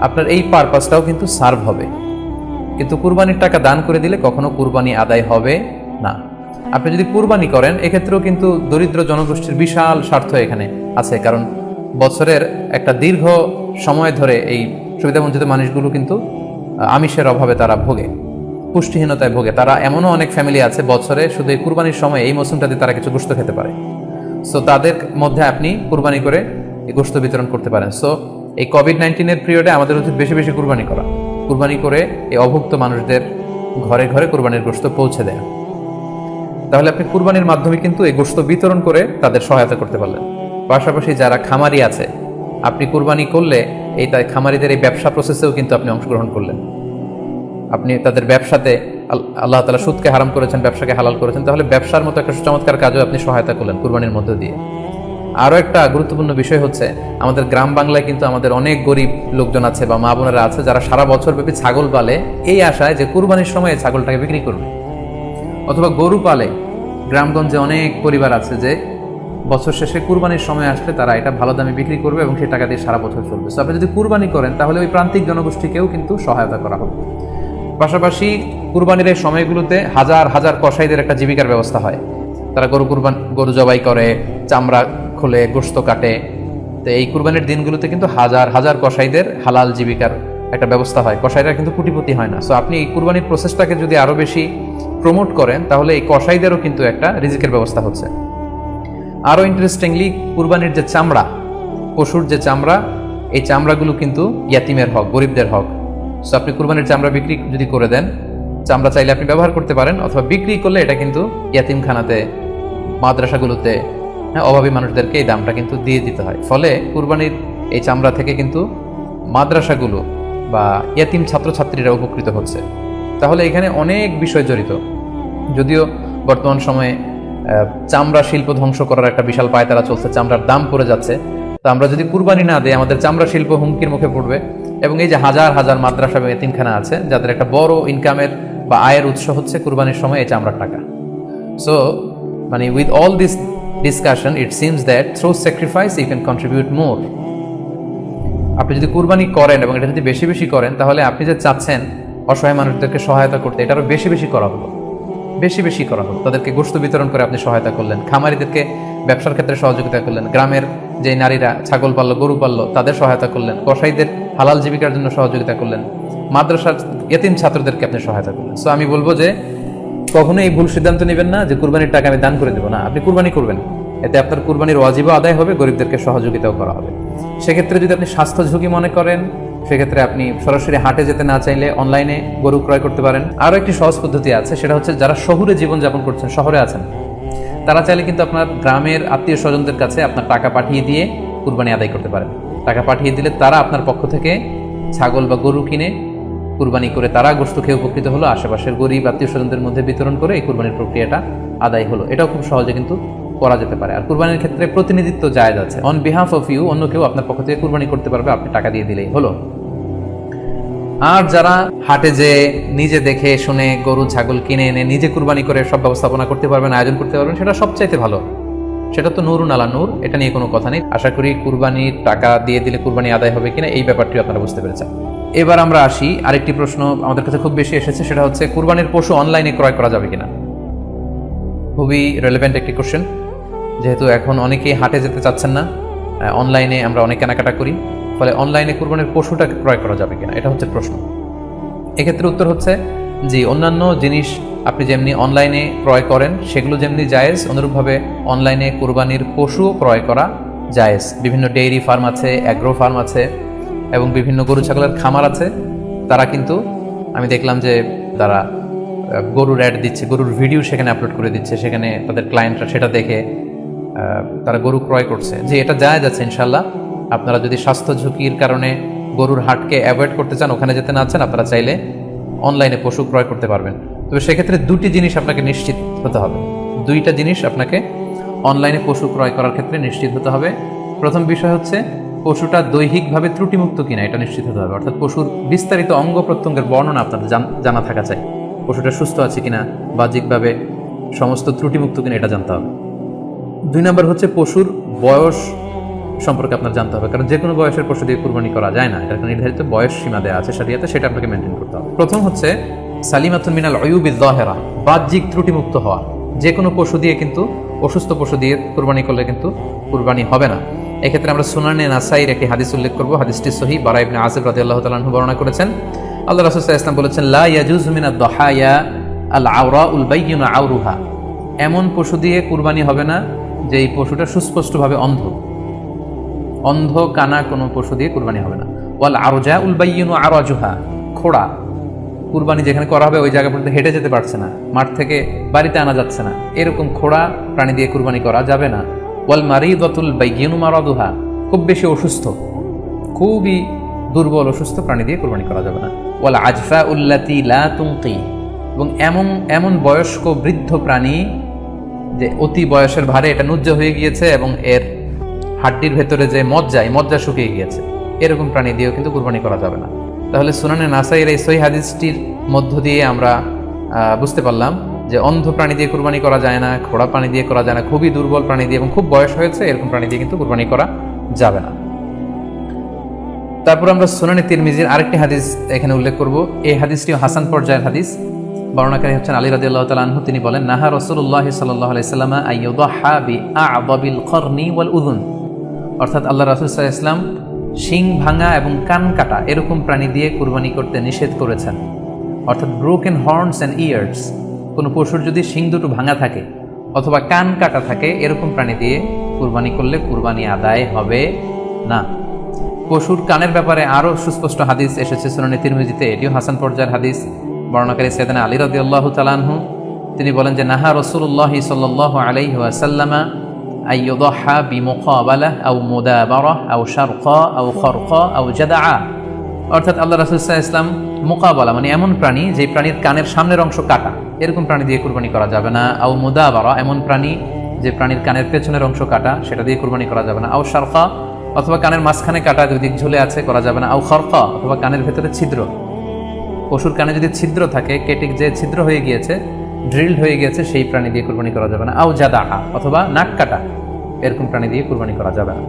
আপনার এই পারপাসটাও কিন্তু সার্ভ হবে। কিন্তু কুরবানির টাকা দান করে দিলে কখনো কুরবানি আদায় হবে না। আপনি যদি কুরবানি করেন, এক্ষেত্রেও কিন্তু দরিদ্র জনগোষ্ঠীর বিশাল স্বার্থ এখানে আছে, কারণ বছরের একটা দীর্ঘ সময় ধরে এই সুবিধাবঞ্চিত মানুষগুলো কিন্তু আমিষের অভাবে তারা ভোগে, পুষ্টিহীনতায় ভোগে। তারা এমনও অনেক ফ্যামিলি আছে, বছরে শুধু এই কুরবানির সময়, এই মৌসুমটাতে তারা কিছু গোশত খেতে পারে। সো তাদের মধ্যে আপনি কুরবানি করে এই গোশত বিতরণ করতে পারেন। সো এই কোভিড-19 পিরিয়ডে আমাদের উচিত বেশি বেশি কুরবানি করা, কুরবানি করে এই অভুক্ত মানুষদের ঘরে ঘরে কুরবানির গোশত পৌঁছে দেয়। তাহলে আপনি কুরবানির মাধ্যমে কিন্তু এই গোশত বিতরণ করে তাদের সহায়তা করতে পারলেন। পাশাপাশি যারা খামারি আছে, আপনি কুরবানি করলে এই খামারিদের এই ব্যবসা প্রসেসেও কিন্তু আপনি অংশগ্রহণ করলেন। আপনি তাদের ব্যবসাতে, আল্লাহ তাআলা সুদকে হারাম করেছেন, ব্যবসাকে হালাল করেছেন, তাহলে ব্যবসার মতো একটা চমৎকার কাজও আপনি সহায়তা করলেন কুরবানির মধ্য দিয়ে। আরও একটা গুরুত্বপূর্ণ বিষয় হচ্ছে, আমাদের গ্রাম বাংলায় কিন্তু আমাদের অনেক গরিব লোকজন আছে বা মা বোনেরা আছে, যারা সারা বছর ব্যাপী ছাগল পালে এই আশায় যে কুরবানির সময় ছাগলটাকে বিক্রি করবে, অথবা গরু পালে। গ্রামগঞ্জে অনেক পরিবার আছে যে বছর শেষে কুরবানির সময় আসলে তারা এটা ভালো দামে বিক্রি করবে এবং সেই টাকা দিয়ে সারা বছর চলবে। সো আপনি যদি কুরবানি করেন, তাহলে ওই প্রান্তিক জনগোষ্ঠীকেও কিন্তু সহায়তা করা হবে। পাশাপাশি কুরবানির এই সময়গুলোতে হাজার হাজার কসাইদের একটা জীবিকার ব্যবস্থা হয়। তারা গরু জবাই করে, চামড়া খোলে, গোশত কাটে। তো এই কুরবানির দিনগুলোতে কিন্তু হাজার হাজার কসাইদের হালাল জীবিকার একটা ব্যবস্থা হয়। কসাইরা কিন্তু কোটিপতি হয় না। সো আপনি এই কুরবানির প্রসেসটাকে যদি আরো বেশি প্রমোট করেন, তাহলে এই কসাইদেরও কিন্তু একটা রিজিকের ব্যবস্থা হচ্ছে। আরো ইন্টারেস্টিংলি, কুরবানির যে চামড়া, পশুর যে চামড়া, এই চামড়াগুলো কিন্তু ইয়াতিমের হক, গরিবদের হক। সো আপনি কুরবানির চামড়া বিক্রি যদি করে দেন, চামড়া চাইলে আপনি ব্যবহার করতে পারেন, অথবা বিক্রি করলে এটা কিন্তু ইয়াতিমখানাতে, মাদ্রাসাগুলোতে, অভাবী মানুষদেরকে এই দামটা কিন্তু দিয়ে দিতে হয়। ফলে কুরবানির এই চামড়া থেকে কিন্তু মাদ্রাসাগুলো বা ইয়াতিম ছাত্রছাত্রীরা উপকৃত হচ্ছে। তাহলে এখানে অনেক বিষয় জড়িত। যদিও বর্তমান সময়ে চামড়া শিল্প ধ্বংস করার একটা বিশাল পায়তারা চলছে, চামড়ার দাম পড়ে যাচ্ছে। তো আমরা যদি কুরবানি না দিই, আমাদের চামড়া শিল্প হুমকির মুখে পড়বে। এবং এই যে হাজার হাজার মাদ্রাসা এবং এতিমখানা আছে, যাদের একটা বড় ইনকামের বা আয়ের উৎস হচ্ছে কুরবানির সময় এই চামড়ার টাকা। সো মানে with all this discussion, it seems that through sacrifice you can contribute more. আপনি যদি কুরবানি করেন এবং এটা যদি বেশি বেশি করেন, তাহলে আপনি যে চাচ্ছেন অসহায় মানুষদেরকে সহায়তা করতে, এটা আরো বেশি বেশি করা হলো, বেশি বেশি করা হলো। তাদেরকে গোশত বিতরণ করে আপনি সহায়তা করলেন, খামারিদেরকে ব্যবসার ক্ষেত্রে সহযোগিতা করলেন, গ্রামের যে নারীরা ছাগল পাললো, গরু পাললো, তাদের সহায়তা করলেন, কসাইদের হালাল জীবিকার জন্য সহযোগিতা করলেন, মাদ্রাসার এতিম ছাত্রদেরকে আপনি সহায়তা করলেন। সো আমি বলবো যে কখনো এই ভুল সিদ্ধান্ত নেবেন না যে কুরবানির টাকা আমি দান করে দেবো। না, আপনি কুরবানি করবেন, এতে আপনার কুরবানির ওয়াজিবও আদায় হবে, গরিবদেরকে সহযোগিতাও করা হবে। সেক্ষেত্রে যদি আপনি স্বাস্থ্য ঝুঁকি মনে করেন, সেক্ষেত্রে আপনি সরাসরি হাটে যেতে না চাইলে অনলাইনে গরু ক্রয় করতে পারেন। আরও একটি সহজ পদ্ধতি আছে, সেটা হচ্ছে যারা শহুরে জীবনযাপন করছেন, শহরে আছেন, তারা চাইলে কিন্তু আপনার গ্রামের আত্মীয় স্বজনদের কাছে আপনার টাকা পাঠিয়ে দিয়ে কুরবানি আদায় করতে পারেন। টাকা পাঠিয়ে দিলে তারা আপনার পক্ষ থেকে ছাগল বা গরু কিনে কুরবানি করে তারা গোশত খেয়ে উপকৃত হলো, আশেপাশের গরিব আত্মীয় স্বজনদের মধ্যে বিতরণ করে এই কুরবানির প্রক্রিয়াটা আদায় হলো। এটাও খুব সহজে কিন্তু করা যেতে পারে। আর কুরবানির ক্ষেত্রে প্রতিনিধিত্ব জায়েজ আছে, অন বিহাফ অফ ইউ, অন্য কেউ আপনার পক্ষ থেকে কুরবানি করতে পারবে, আপনি টাকা দিয়ে দিলেই হলো। আর যারা হাটে যে নিজে দেখে শুনে গরু ছাগল কিনে এনে নিজে কুরবানি করে সব ব্যবস্থাপনা করতে পারবেন, আয়োজন করতে পারবেন, সেটা সবচাইতে ভালো। সেটা তো নুরুন আলা নূর, এটা নিয়ে কোনো কথা নেই। আশা করি কুরবানির টাকা দিয়ে দিলে কুরবানি আদায় হবে কিনা এই ব্যাপারটি আপনারা বুঝতে পেরেছেন। এবার আমরা আসি, আরেকটি প্রশ্ন আমাদের কাছে খুব বেশি এসেছে, সেটা হচ্ছে কুরবানির পশু অনলাইনে ক্রয় করা যাবে কিনা। খুবই রেলেভেন্ট একটি কোশ্চেন, যেহেতু এখন অনেকেই হাটে যেতে চাচ্ছেন না, অনলাইনে আমরা অনেক কেনাকাটা করি, ফলে অনলাইনে কুরবানির পশুটা ক্রয় করা যাবে কিনা, এটা হচ্ছে প্রশ্ন। এক্ষেত্রে উত্তর হচ্ছে যে অন্যান্য জিনিস আপনি যেমনি অনলাইনে ক্রয় করেন সেগুলো যেমনি জায়েজ, অনুরূপভাবে অনলাইনে কুরবানির পশুও ক্রয় করা জায়েজ। বিভিন্ন ডেইরি ফার্ম আছে, অ্যাগ্রো ফার্ম আছে, এবং বিভিন্ন গরু ছাগলের খামার আছে। তারা কিন্তু আমি দেখলাম যে তারা গরুর অ্যাড দিচ্ছে, গরুর ভিডিও সেখানে আপলোড করে দিচ্ছে, সেখানে তাদের ক্লায়েন্টরা সেটা দেখে তারা গরু ক্রয় করছে। যে এটা জায়েজ আছে ইনশাল্লাহ। আপনারা যদি স্বাস্থ্য ঝুঁকির কারণে গরুর হাটকে অ্যাভয়েড করতে চান, ওখানে যেতে না চান, আপনারা চাইলে অনলাইনে পশু ক্রয় করতে পারবেন। তবে সেক্ষেত্রে দুটি জিনিস আপনাকে নিশ্চিত হতে হবে, দুইটা জিনিস আপনাকে অনলাইনে পশু ক্রয় করার ক্ষেত্রে নিশ্চিত হতে হবে। প্রথম বিষয় হচ্ছে পশুটা দৈহিকভাবে ত্রুটিমুক্ত কিনা, এটা নিশ্চিত হতে হবে। অর্থাৎ পশুর বিস্তারিত অঙ্গ প্রত্যঙ্গের বর্ণনা আপনাদের জানা থাকা চাই। পশুটা সুস্থ আছে কিনা, বাহ্যিকভাবে সমস্ত ত্রুটিমুক্ত কিনা, এটা জানতে হবে। 2 নম্বর হচ্ছে পশুর বয়স সম্পর্কে আপনার জানতে হবে, কারণ যে কোনো বয়সের পশু দিয়ে কুরবানি করা যায় না, এটা নির্ধারিত বয়স সীমা দেওয়া আছে শরিয়াতে, সেটা আপনাকে মেনটেন করতে হবে। প্রথম হচ্ছে সালিমাতুন মিনাল উয়ুবিল যাহিরা, বাহ্যিক ত্রুটিমুক্ত হওয়া। যে কোনো পশু দিয়ে কিন্তু, অসুস্থ পশু দিয়ে কুরবানি করলে কিন্তু কুরবানি হবে না। এক্ষেত্রে আমরা সুনানে নাসাইর একটি হাদিস উল্লেখ করব। হাদিসটি সহিহ, বারা ইবনে আযিব রাদিয়াল্লাহু তাআলা আনহু বর্ণনা করেছেন। আল্লাহ রাসূল সাল্লাল্লাহু আলাইহি ওয়াসাল্লাম বলেছেন, লা ইয়াজুজু মিনাদ দাহায়া আল আওরাউল বাইয়িনু আওরুহা, এমন পশু দিয়ে কুরবানি হবে না যে এই পশুটা সুস্পষ্টভাবে অন্ধ কানা কোনো পশু দিয়ে কুরবানি হবে না। ওয়াল আরজাউল বাইয়িনু আরাজুহা, খোড়া, কুরবানি যেখানে করা হবে ওই জায়গা পর্যন্ত হেঁটে যেতে পারছে না, মাঠ থেকে বাড়িতে আনা যাচ্ছে না, এরকম খোড়া প্রাণী দিয়ে কুরবানি করা যাবে না। ওয়াল মারিদাতুল বাইয়িনু মারাদুহা, খুব বেশি অসুস্থ, খুবই দুর্বল অসুস্থ প্রাণী দিয়ে কুরবানি করা যাবে না। ওয়াল আজফাউল্লাতি লা তুনকি, এবং এমন বয়স্ক বৃদ্ধ প্রাণী যে অতি বয়সের ভারে এটা নুজ্জ হয়ে গিয়েছে এবং এর হাড্ডির ভেতরে যে মজ্জা শুকিয়ে গিয়েছে, এরকম প্রাণী দিয়েও কিন্তু কুরবানি করা যাবে না। তাহলে সুনানে নাসাইর এই সহিহ হাদিসটির মধ্য দিয়ে আমরা বুঝতে পারলাম যে অন্ধ প্রাণী দিয়ে কুরবানি করা যায় না, খোড়া প্রাণী দিয়ে করা যায় না, খুবই দুর্বল প্রাণী দিয়ে এবং খুব বয়স হয়েছে এরকম প্রাণী দিয়ে কিন্তু কুরবানি করা যাবে না। তারপর আমরা সুনানে তিরমিজির আরেকটি হাদিস এখানে উল্লেখ করব। এই হাদিসটিও হাসান পর্যায়ের হাদিস। বর্ণনাকারী হচ্ছেন আলী রাদিয়াল্লাহু তাআলা আনহু। তিনি বলেন, নাহা রাসূলুল্লাহ সাল্লাল্লাহু আলাইহি ওয়াসাল্লাম আইয়ুদহা বিআ'দাবিল করনি ওয়াল উযুন, অর্থাৎ আল্লাহ রাসূল সাল্লাল্লাহু আলাইহি ওয়াসাল্লাম শিং ভাঙা এবং কান কাটা এরকম প্রাণী দিয়ে কুরবানি করতে নিষেধ করেছেন। অর্থাৎ ব্রোকেন হর্নস অ্যান্ড ইয়ার্স, কোনো পশুর যদি শিং দুটো ভাঙা থাকে অথবা কান কাটা থাকে এরকম প্রাণী দিয়ে কুরবানি করলে কুরবানি আদায় হবে না। পশুর কানের ব্যাপারে আরও সুস্পষ্ট হাদিস এসেছে সুনানে তিরমিজিতে, এটিও হাসান পর্যায়ের হাদিস। বর্ণনাকারী সাইয়েদনা আলী রাদিয়াল্লাহু তাআলা আনহু তিনি বলেন যে নাহা রাসূলুল্লাহ সাল্লাল্লাহু আলাইহি ওয়াসাল্লামা আইয়ুদহা বিমুকাবালাহ আও মুদাবারাহ আও শারকা আও খরকা আও জাদাআ। অর্থাৎ আল্লাহ রাসূল সাল্লাল্লাহু আলাইহি ওয়াসাল্লাম মুকাবালা মানে এমন প্রাণী যে প্রাণীর কানের সামনের অংশ কাটা, এরকম প্রাণী দিয়ে কুরবানি করা যাবে না। আও মুদাবারা এমন প্রাণী যে প্রাণীর কানের পেছনের অংশ কাটা, সেটা দিয়ে কুরবানি করা যাবে না। আও শারকা অথবা কানের মাঝখানে কাটা, দুই দিক ঝুলে আছে, করা যাবে না। আও খরকা অথবা কানের ভেতরে ছিদ্র, পশুর কানে যদি ছিদ্র থাকে, কেটে যে ছিদ্র হয়ে গিয়েছে, ড্রিলড হয়ে গিয়েছে, সেই প্রাণী দিয়ে কুরবানি করা যাবে না। আও জাদাহা অথবা নাক কাটা, এরকম প্রাণী দিয়ে কুরবানি করা যাবে না।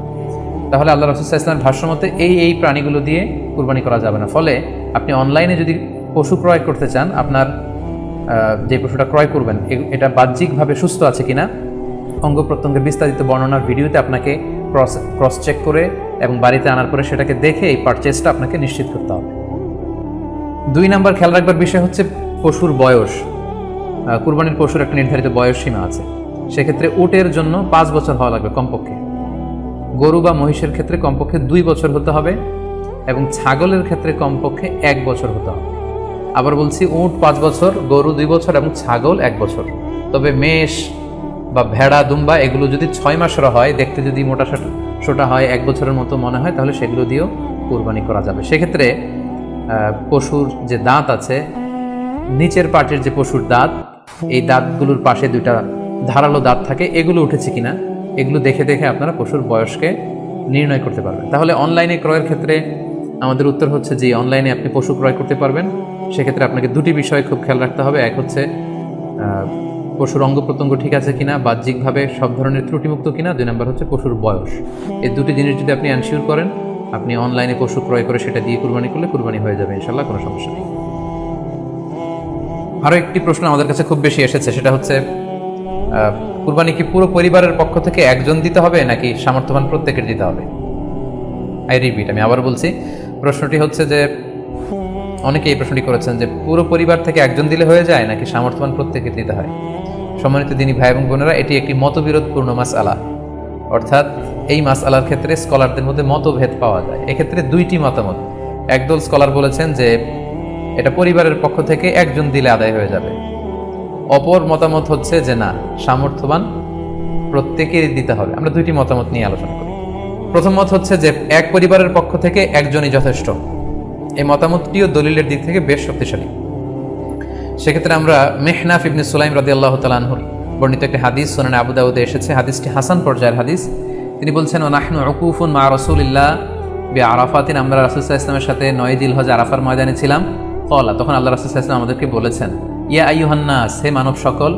তাহলে আল্লাহ রাসূল সাল্লাল্লাহু আলাইহি ওয়াসাল্লামের ভাষ্য মতে এই প্রাণীগুলো দিয়ে কুরবানি করা যাবে না। ফলে আপনি অনলাইনে যদি পশু ক্রয় করতে চান, আপনার যে পশুটা ক্রয় করবেন এটা বাহ্যিকভাবে সুস্থ আছে কিনা, অঙ্গ প্রত্যঙ্গের বিস্তারিত বর্ণনার ভিডিওতে আপনাকে ক্রস চেক করে এবং বাড়িতে আনার পরে সেটাকে দেখে এই পারচেজটা আপনাকে নিশ্চিত করতে হবে। 2 নাম্বার খেয়াল রাখবার বিষয় হচ্ছে পশুর বয়স। কুরবানির পশুর একটা নির্ধারিত বয়স সীমা আছে। সেক্ষেত্রে উটের জন্য 5 বছর হওয়া লাগবে কমপক্ষে, গরু বা মহিষের ক্ষেত্রে কমপক্ষে 2 বছর হতে হবে এবং ছাগলের ক্ষেত্রে কমপক্ষে 1 বছর হতে হবে। আবার বলছি, উট 5 বছর, গরু 2 বছর এবং ছাগল 1 বছর। তবে মেষ বা ভেড়া, দুম্বা এগুলো যদি 6 মাসের হয়, দেখতে যদি মোটা সোটা হয়, 1 বছরের মতো মনে হয়, তাহলে সেগুলো দিয়েও কুরবানি করা যাবে। সেক্ষেত্রে পশুর যে দাঁত আছে, নিচের পাটের যে পশুর দাঁত, এই দাঁতগুলোর পাশে 2টা ধারালো দাঁত থাকে, এগুলো উঠেছে কিনা এগুলো দেখে দেখে আপনারা পশুর বয়সকে নির্ণয় করতে পারবেন। তাহলে অনলাইনে ক্রয়ের ক্ষেত্রে আমাদের উত্তর হচ্ছে যে অনলাইনে আপনি পশু ক্রয় করতে পারবেন। সেক্ষেত্রে আপনাকে 2টি বিষয় খুব খেয়াল রাখতে হবে। এক হচ্ছে পশুর অঙ্গ প্রত্যঙ্গ ঠিক আছে কিনা, বাহ্যিকভাবে সব ধরনের ত্রুটিমুক্ত কিনা। 2 নম্বর হচ্ছে পশুর বয়স। এই 2টি জিনিস যদি আপনি এনশিওর করেন, আপনি অনলাইনে পশু ক্রয় করে সেটা দিয়ে কুরবানি করলে কুরবানি হয়ে যাবে ইনশাল্লাহ, কোনো সমস্যা নেই। আরও একটি প্রশ্ন আমাদের কাছে খুব বেশি এসেছে, সেটা হচ্ছে কুরবানি কি পুরো পরিবারের পক্ষ থেকে একজন দিতে হবে নাকি সামর্থ্যবান প্রত্যেকের দিতে হবে? আই রিপিট, আমি আবার বলছি, প্রশ্নটি হচ্ছে যে অনেকে এই প্রশ্নটি করেছেন যে পুরো পরিবার থেকে একজন দিলে হয়ে যায় নাকি সামর্থ্যবান প্রত্যেকের দিতে হয়। সম্মানিত দিনী ভাই এবং বোনেরা, এটি একটি মতবিরোধপূর্ণ মাসআলা, অর্থাৎ এই মাসআলার ক্ষেত্রে স্কলারদের মধ্যে মতভেদ পাওয়া যায়। এক্ষেত্রে 2টি মতামত। একদল স্কলার বলেছেন যে এটা পরিবারের পক্ষ থেকে একজন দিলে আদায় হয়ে যাবে। অপর মতামত হচ্ছে যে না, সামর্থ্যবান প্রত্যেকেরই দিতে হবে। আমরা 2টি মতামত নিয়ে আলোচনা করি। প্রথম মত হচ্ছে যে এক পরিবারের পক্ষ থেকে একজনই যথেষ্ট। এই মতামতটিও দলিলের দিক থেকে বেশ শক্তিশালী। সেক্ষেত্রে আমরা মেহনাফ ইবনে সুলাইম রাদিয়াল্লাহু তাআলা আনহু বর্ণিত একটি হাদিস সুনানে আবু দাউদে এসেছে, হাদিসটি হাসান পর্যায়ের হাদিস। তিনি বলছেন, ওয়া নাহনু উকুফুন মা রাসূলিল্লাহ বিআরাফাতিন, আমরা রাসূল সাল্লাল্লাহু আলাইহি ওয়াসাল্লামের সাথে 9 জিলহজ আরাফার ময়দানে ছিলাম। ক্বালা, তখন আল্লাহ রাসূল সাল্লাল্লাহু আলাইহি ওয়াসাল্লাম আমাদেরকে বলেছেন, ইয়া আইয়ুহান নাস, হে মানব সকল,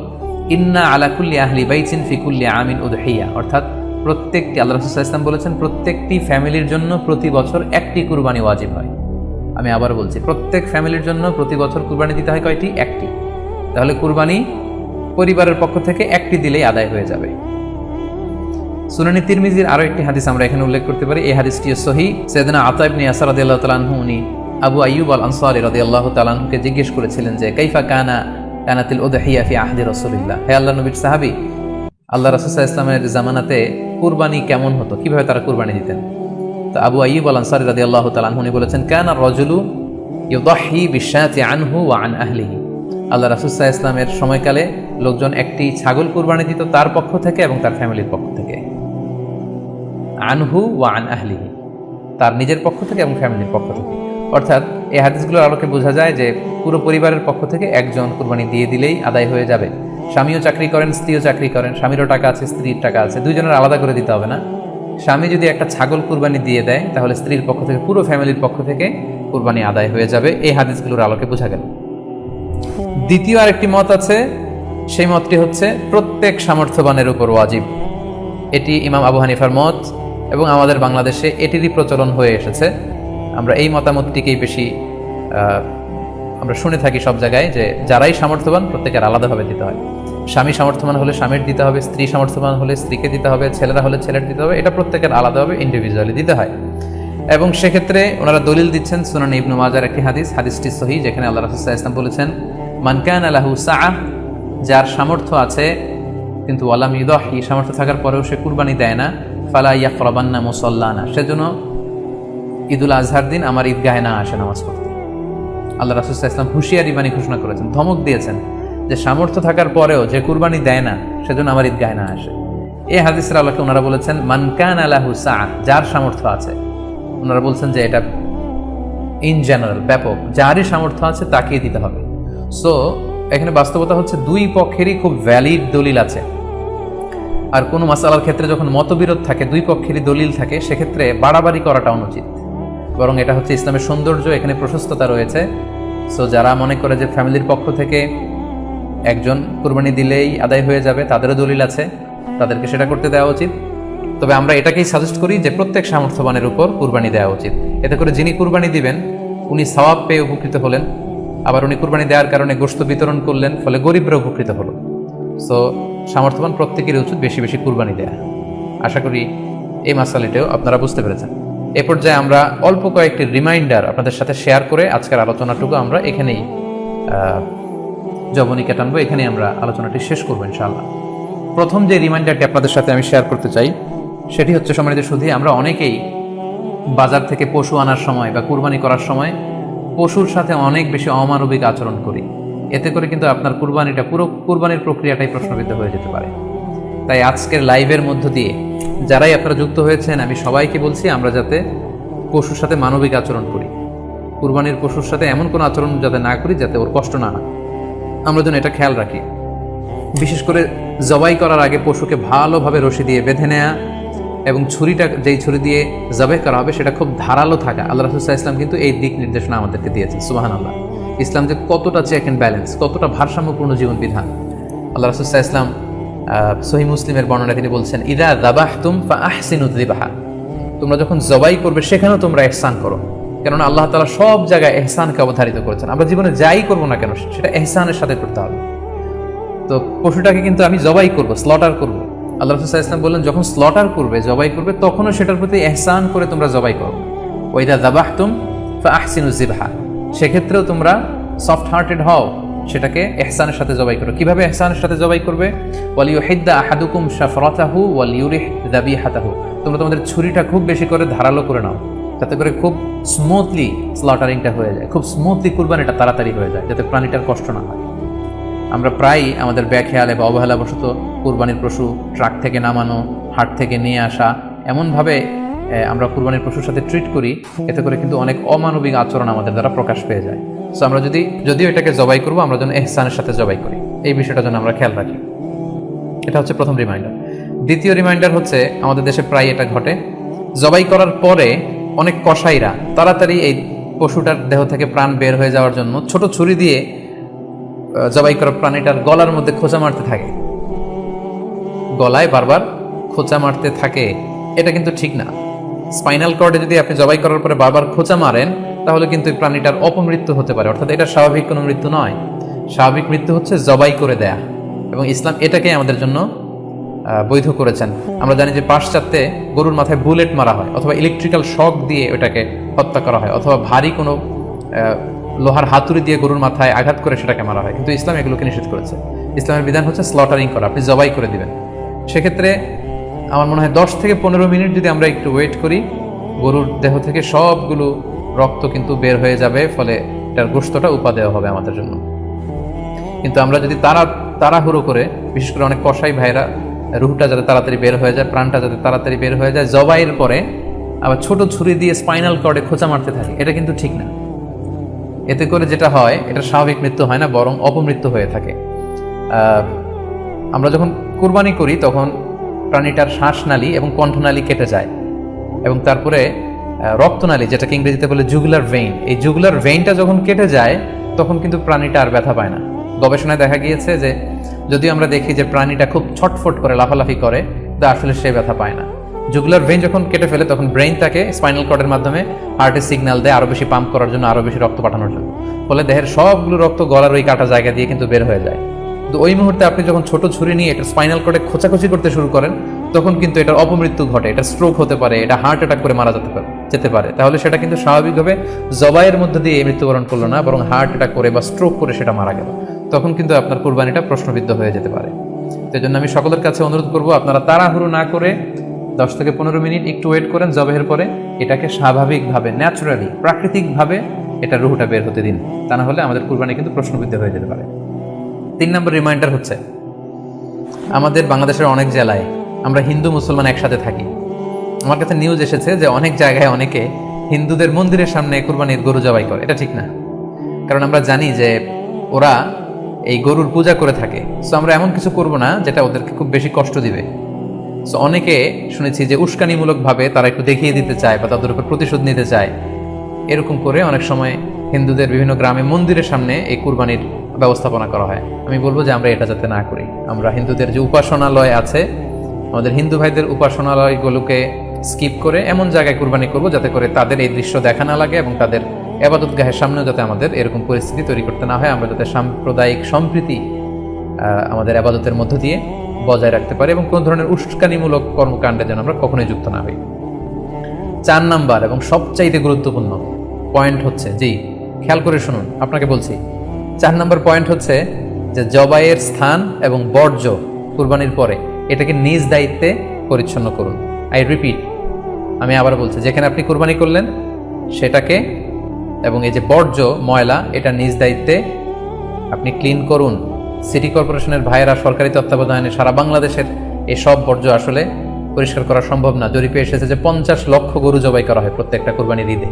ইন্না আলা কুল্লি আহলি বাইতিন ফি কুল্লি আমিন উদহিয়া, অর্থাৎ প্রত্যেকটি, আল্লাহ রাসূল সাল্লাল্লাহু আলাইহি ওয়াসাল্লাম বলেছেন প্রত্যেকটি ফ্যামিলির জন্য প্রতি বছর একটি কুরবানি ওয়াজিব হয়। আমি আবার বলছি, প্রত্যেক ফ্যামিলির জন্য প্রতি বছর কুরবানি দিতে হয় কয়টি? একটি। তাহলে কুরবানি পরিবারের পক্ষ থেকে একটি দিলেই আদায় হয়ে যাবে। সুনানি তিরমিজির আরো একটি হাদিস আমরা এখানে উল্লেখ করতে পারি। এই হাদিসটিও সহিহ। সাইয়েদনা আতা ইবনে ইয়াসার রাদিয়াল্লাহু তাআলা আনহু উনি আবু আইয়ুব আল আনসারী রাদিয়াল্লাহু তাআলা আনহুকে জিজ্ঞেস করেছিলেন যে কাইফা কানাতিল উদহিয়া ফি আহদি রাসূলিল্লাহ, হে আল্লাহর নবীর সাহাবী, আল্লাহ রাসূল সাল্লাল্লাহু আলাইহি ওয়াসাল্লামের জামানাতে কুরবানি কেমন হতো, কিভাবে তারা কুরবানি দিতেন? তো আবু আইয়ুব আল আনসারী রাদিয়াল্লাহু তাআলা আনহু বলেছেন, কানা রাজুলু ইউদহি বিশাতি আনহু ওয়া আন আহলিহি, আল্লাহ রাসূল সাল্লাল্লাহু আলাইহি ওয়াসাল্লামের সময়কালে লোকজন একটি ছাগল কুরবানি দিত তার পক্ষ থেকে এবং তার ফ্যামিলির পক্ষ থেকে। আনহু ওয়া আন আহলিহি, তার নিজের পক্ষ থেকে এবং ফ্যামিলির পক্ষ থেকে। অর্থাৎ এই হাদিসগুলোর আলোকে বোঝা যায় যে পুরো পরিবারের পক্ষ থেকে একজন কুরবানি দিয়ে দিলেই আদায় হয়ে যাবে। স্বামীও চাকরি করেন, স্ত্রীও চাকরি করেন, স্বামীরও টাকা আছে, স্ত্রীর টাকা আছে, দুইজনের আলাদা করে দিতে হবে না। স্বামী যদি একটা ছাগল কুরবানি দিয়ে দেয়, তাহলে স্ত্রীর পক্ষ থেকে, পুরো ফ্যামিলির পক্ষ থেকে কুরবানি আদায় হয়ে যাবে। এই হাদিসগুলোর আলোকে বোঝা গেল। দ্বিতীয় আরেকটি মত আছে, সেই মতটি হচ্ছে প্রত্যেক সামর্থ্যবানের উপর ওয়াজিব। এটি ইমাম আবু হানিফার মত এবং আমাদের বাংলাদেশে এটিরই প্রচলন হয়ে এসেছে। আমরা এই মতামতটিকেই বেশি আমরা শুনে থাকি সব জায়গায়, যে যারাই সামর্থ্যবান প্রত্যেকের আলাদাভাবে দিতে হয়। স্বামী সামর্থ্যবান হলে স্বামীর দিতে হবে, স্ত্রী সামর্থ্যবান হলে স্ত্রীকে দিতে হবে, ছেলেরা হলে ছেলের দিতে হবে। এটা প্রত্যেকের আলাদাভাবে ইন্ডিভিজুয়ালি দিতে হয়। এবং সেক্ষেত্রে ওনারা দলিল দিচ্ছেন সুনান ইবনে মাজার একটি হাদিস, হাদিসটি সহিহ, যেখানে আল্লাহ রাসূল সাল্লাল্লাহু আলাইহি ওয়াসাল্লাম বলেছেন, মান কানা লাহু সাআহ, যার সামর্থ্য আছে কিন্তু ওয়ালাম ইউদহি, সামর্থ্য থাকার পরেও সে কুরবানি দেয় না, ফালা ইয়াকরাবান্না মুসাল্লানা, সেজন্য ঈদুল আজহার দিন আমার ঈদগাহে না আসে নামাজ পড়তে। আল্লাহ রাসূল সাল্লাল্লাহু আলাইহি ওয়াসাল্লাম হুঁশিয়ারি বাণী ঘোষণা করেছেন, ধমক দিয়েছেন যে সামর্থ্য থাকার পরেও যে কুরবানি দেয় না সেজন্য আমার ঈদগাহে না আসে। এই হাদিসের আলোকে ওনারা বলেছেন মান কানা লাহু সাআ, যার সামর্থ্য আছে, ওনারা বলছেন যে এটা ইন জেনারেল ব্যাপক, যারই সামর্থ্য আছে তাকেই দিতে হবে। সো এখানে বাস্তবতা হচ্ছে দুই পক্ষেরই খুব ভ্যালিড দলিল আছে। আর কোনো মাসালার ক্ষেত্রে যখন মতবিরোধ থাকে, দুই পক্ষেরই দলিল থাকে, সেক্ষেত্রে বাড়াবাড়ি করাটা অনুচিত, বরং এটা হচ্ছে ইসলামের সৌন্দর্য, এখানে প্রশস্ততা রয়েছে। সো যারা মনে করে যে ফ্যামিলির পক্ষ থেকে একজন কুরবানি দিলেই আদায় হয়ে যাবে, তাদেরও দলিল আছে, তাদেরকে সেটা করতে দেওয়া উচিত। তবে আমরা এটাকেই সাজেস্ট করি যে প্রত্যেক সামর্থ্যবানের উপর কুরবানি দেওয়া উচিত। এতে করে যিনি কুরবানি দিবেন উনি সওয়াব পেয়ে উপকৃত হলেন, আবার উনি কুরবানি দেওয়ার কারণে গোশত বিতরণ করলেন, ফলে গরিবরা উপকৃত হলো। সো সামর্থ্যবান প্রত্যেকেরই উচিত বেশি বেশি কুরবানি দেয়া। আশা করি এই মাসালাটাও আপনারা বুঝতে পেরেছেন। এ পর্যায়ে আমরা অল্প কয়েকটি রিমাইন্ডার আপনাদের সাথে শেয়ার করে আজকের আলোচনাটুকু আমরা এখানেই জবনিকা টানবো, এখানেই আমরা আলোচনাটি শেষ করবো ইনশাআল্লাহ। প্রথম যে রিমাইন্ডারটি আপনাদের সাথে আমি শেয়ার করতে চাই সেটি হচ্ছে, সম্মানিত সুধী, আমরা অনেকেই বাজার থেকে পশু আনার সময় বা কুরবানি করার সময় পশুর সাথে অনেক বেশি অমানবিক আচরণ করি। এতে করে কিন্তু আপনার কুরবানিটা, পুরো কুরবানির প্রক্রিয়াটাই প্রশ্নবিদ্ধ হয়ে যেতে পারে। তাই আজকের লাইভের মধ্য দিয়ে যারাই আপনারা যুক্ত হয়েছেন, আমি সবাইকে বলছি আমরা যাতে পশুর সাথে মানবিক আচরণ করি, কুরবানির পশুর সাথে এমন কোনো আচরণ যাতে না করি যাতে ওর কষ্ট না হয়, আমরা যেন এটা খেয়াল রাখি। বিশেষ করে জবাই করার আগে পশুকে ভালোভাবে রশি দিয়ে বেঁধে নেওয়া এবং ছুরিটা, যেই ছুরি দিয়ে জবাই করা হবে সেটা খুব ধারালো থাকা। আল্লাহ রাসূল সাল্লাল্লাহু আলাইহি ওয়াসাল্লাম কিন্তু এই দিক নির্দেশনা আমাদেরকে দিয়েছেন। সুবহানাল্লাহ, ইসলাম যে কতটা চেক অ্যান্ড ব্যালেন্স, কতটা ভারসাম্যপূর্ণ জীবন বিধান। আল্লাহ রাসূল সাল্লাল্লাহু আলাইহি ওয়াসাল্লাম সহিহ মুসলিমের বর্ণনায় তিনি বলছেন, ইদা যাবাহতুম ফাআহসিনু যিবাহা, তোমরা যখন জবাই করবে সেখানেও তোমরা ইহসান করো। কেননা আল্লাহ তাআলা সব জায়গায় ইহসানকে অবধারিত করেছেন। আমরা জীবনে যাই করব না কেন সেটা ইহসানের সাথে করতে হবে। তো পশুটাকে কিন্তু আমি জবাই করব, স্লটার করব, আল্লাহ রাসূল সাল্লাল্লাহু আলাইহি ওয়াসাল্লাম বললেন যখন স্লটার করবে, জবাই করবে, তখনও সেটার প্রতি ইহসান করে তোমরা জবাই করো। ওয়াইদা যাবাহতুম ফাআহসিনু যিবহা, সেক্ষেত্রেও তোমরা সফট হার্টেড হও, সেটাকে ইহসানের সাথে জবাই করো। কিভাবে ইহসানের সাথে জবাই করবে? ওয়ালিউহিদ্দা আহাদুকুম শাফরাতাহু ওয়ালিউরিহ যাবিহাতাহু, তোমরা তোমাদের ছুরিটা খুব বেশি করে ধারালো করে নাও, যাতে করে খুব স্মুথলি স্লটারিংটা হয়ে যায়, খুব স্মুথলি কুরবানিটা তাড়াতাড়ি হয়ে যায়, যাতে প্রাণীটার কষ্ট না হয়। আমরা প্রায়ই আমাদের ব্যাখেয়ালে বা অবহেলাবশত কুরবানির পশু ট্রাক থেকে নামানো, হাট থেকে নিয়ে আসা, এমনভাবে আমরা কুরবানির পশুর সাথে ট্রিট করি, এতে করে কিন্তু অনেক অমানবিক আচরণ আমাদের দ্বারা প্রকাশ পেয়ে যায়। সো আমরা যদিও এটাকে জবাই করবো, আমরা যেন ইহসানের সাথে জবাই করি, এই বিষয়টা যেন আমরা খেয়াল রাখি। এটা হচ্ছে প্রথম রিমাইন্ডার। দ্বিতীয় রিমাইন্ডার হচ্ছে, আমাদের দেশে প্রায় এটা ঘটে, জবাই করার পরে অনেক কসাইরা তাড়াতাড়ি এই পশুটার দেহ থেকে প্রাণ বের হয়ে যাওয়ার জন্য ছোট ছুরি দিয়ে জবাই করা প্রাণীটার গলার মধ্যে খোঁচা মারতে থাকে, গলায় বারবার খোঁচা মারতে থাকে। এটা কিন্তু ঠিক না। স্পাইনাল কর্ডে যদি আপনি জবাই করার পরে বারবার খোঁচা মারেন, তাহলে কিন্তু এই প্রাণীটার অপমৃত্যু হতে পারে, অর্থাৎ এটা স্বাভাবিক কোনো মৃত্যু নয়। স্বাভাবিক মৃত্যু হচ্ছে জবাই করে দেয়া, এবং ইসলাম এটাকে আমাদের জন্য বৈধ করেছেন। আমরা জানি যে পাশ্চাত্যে গরুর মাথায় বুলেট মারা হয়, অথবা ইলেকট্রিক্যাল শক দিয়ে ওটাকে হত্যা করা হয়, অথবা ভারী কোনো লোহার হাতুড়ি দিয়ে গরুর মাথায় আঘাত করে সেটাকে মারা হয়। কিন্তু ইসলাম এগুলোকে নিষেধ করেছে। ইসলামের বিধান হচ্ছে স্লটারিং করা, আপনি জবাই করে দিবেন। সেক্ষেত্রে আমার মনে হয় 10 থেকে 15 মিনিট যদি আমরা একটু ওয়েট করি, গরুর দেহ থেকে সবগুলো রক্ত কিন্তু বের হয়ে যাবে, ফলে এটার গোশতটা উপাদেয় হবে আমাদের জন্য। কিন্তু আমরা যদি তাড়াহুড়ো করে, বিশেষ করে অনেক কসাই ভাইরা রুহটা যাতে তাড়াতাড়ি বের হয়ে যায়, প্রাণটা যাতে তাড়াতাড়ি বের হয়ে যায়, জবাইয়ের পরে আবার ছোট ছুরি দিয়ে স্পাইনাল কর্ডে খোঁচা মারতে থাকে, এটা কিন্তু ঠিক না। এতে করে যেটা হয়, এটা স্বাভাবিক মৃত্যু হয় না, বরং অপমৃত্যু হয়ে থাকে। আমরা যখন কুরবানি করি তখন প্রাণীটার শ্বাসনালী এবং কণ্ঠনালী কেটে যায়, এবং তারপরে রক্তনালী, যেটাকে ইংরেজিতে বলে জুগুলার ভেইন, এই জুগুলার ভেইনটা যখন কেটে যায় তখন কিন্তু প্রাণীটা আর ব্যথা পায় না। গবেষণায় দেখা গিয়েছে যে যদি আমরা দেখি যে প্রাণীটা খুব ছটফট করে, লাফালাফি করে, তা আসলে সে ব্যথা পায় না। জুগুলার ভেইন যখন কেটে ফেলে তখন ব্রেইন তাকে স্পাইনাল কর্ডের মাধ্যমে হার্টে সিগন্যাল দেয় আরো বেশি পাম্প করার জন্য, আরো বেশি রক্ত পাঠানোর জন্য, ফলে দেহের সবগুলো রক্ত গলার ওই কাটা জায়গা দিয়ে কিন্তু বের হয়ে যায়। তো ওই মুহূর্তে আপনি যখন ছোট ছুরি নিয়ে এটা স্পাইনাল কর্ডে খোঁচাখুচি করতে শুরু করেন, তখন কিন্তু এটার অপমৃত্যু ঘটে, এটা স্ট্রোক হতে পারে, এটা হার্ট অ্যাটাক করে মারা যেতে পারে। তাহলে সেটা কিন্তু স্বাভাবিকভাবে জবাইয়ের মধ্যে দিয়ে মৃত্যুবরণ করলো না, বরং হার্ট অ্যাটাক করে বা স্ট্রোক করে সেটা মারা গেল। তখন কিন্তু আপনার কুরবানিটা প্রশ্নবিদ্ধ হয়ে যেতে পারে। সেই জন্য আমি সকলের কাছে অনুরোধ করবো, আপনারা তাড়াহুড়ো না করে থেকে 15 মিনিট একটু ওয়েট করেন জবেহের পরে, এটাকে স্বাভাবিকভাবে ন্যাচারালি প্রাকৃতিকভাবে এটা রুহটা বের হতে দিন, তা না হলে আমাদের কুরবানি কিন্তু প্রশ্নবিদ্ধ হয়ে যেতে পারে। 3 নম্বর রিমাইন্ডার হচ্ছে, আমাদের বাংলাদেশের অনেক জেলায় আমরা হিন্দু মুসলমান একসাথে থাকি। আমার কাছে নিউজ এসেছে যে অনেক জায়গায় অনেকে হিন্দুদের মন্দিরের সামনে কুরবানির গরু জবাই করে। এটা ঠিক না, কারণ আমরা জানি যে ওরা এই গরুর পূজা করে থাকে। সো আমরা এমন কিছু করব না যেটা ওদেরকে খুব বেশি কষ্ট দিবে। সো অনেকে শুনেছি যে উস্কানিমূলকভাবে তারা একটু দেখিয়ে দিতে চায় বা তাদের উপর প্রতিশোধ নিতে চায়, এরকম করে অনেক সময় হিন্দুদের বিভিন্ন গ্রামে মন্দিরের সামনে এই কুরবানির ব্যবস্থাপনা করা হয়। আমি বলবো যে আমরা এটা যাতে না করি। আমরা হিন্দুদের যে উপাসনালয় আছে, আমাদের হিন্দু ভাইদের উপাসনালয়গুলোকে স্কিপ করে এমন জায়গায় কুরবানি করব যাতে করে তাদের এই দৃশ্য দেখা না লাগে এবং তাদের এবাদতগাহের সামনেও যাতে আমাদের এরকম পরিস্থিতি তৈরি করতে না হয়। আমরা যাতে সাম্প্রদায়িক সম্প্রীতি আমাদের আবাদতের মধ্য দিয়ে বজায় রাখতে পারি এবং কোনো ধরনের উস্কানিমূলক কর্মকাণ্ডে যেন আমরা কখনোই যুক্ত না হই। 4 নাম্বার এবং সবচাইতে গুরুত্বপূর্ণ পয়েন্ট হচ্ছে, জি খেয়াল করে শুনুন, আপনাকে বলছি, 4 নাম্বার পয়েন্ট হচ্ছে যে জবাইয়ের স্থান এবং বর্জ্য কুরবানির পরে এটাকে নিজ দায়িত্বে পরিচ্ছন্ন করুন। আই রিপিট, আমি আবার বলছি, যেখানে আপনি কুরবানি করলেন সেটাকে এবং এই যে বর্জ্য ময়লা, এটা নিজ দায়িত্বে আপনি ক্লিন করুন। সিটি কর্পোরেশনের ভাইয়েরা সরকারি তত্ত্বাবধানে সারা বাংলাদেশের এই সব বর্জ্য আসলে পরিষ্কার করা সম্ভব না। জরিপে এসেছে যে 50 লক্ষ গরু জবাই করা হয় প্রত্যেকটা কুরবানির ঈদে।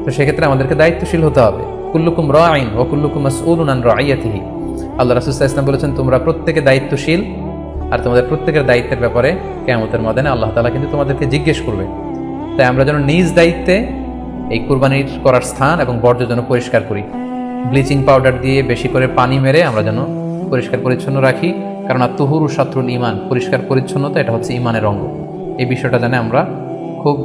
তো সেক্ষেত্রে আমাদেরকে দায়িত্বশীল হতে হবে। কুল্লুকুম রাঈন ওয়া কুল্লুকুম মাসউলুন আন রাইয়াতিহি। আল্লাহ রাসূল সাল্লাল্লাহু আলাইহি ওয়াসাল্লাম বলেছেন, তোমরা প্রত্যেকে দায়িত্বশীল, আর তোমাদের প্রত্যেকের দায়িত্বের ব্যাপারে কিয়ামতের ময়দানে আল্লাহ তাআলা কিন্তু তোমাদেরকে জিজ্ঞেস করবে। তাই আমরা যেন নিজ দায়িত্বে এই কুরবানির করার স্থান এবং বর্জ্য যেন পরিষ্কার করি। ব্লিচিং পাউডার দিয়ে বেশি করে পানি মেরে আমরা যেন পরিষ্কার পরিচ্ছন্ন রাখি, কারণ আত-তুহুরু শাত্রুল ঈমান, পরিষ্কার পরিচ্ছন্নতা এটা হচ্ছে ঈমানের অঙ্গ। এই বিষয়টা জানে আমরা খুব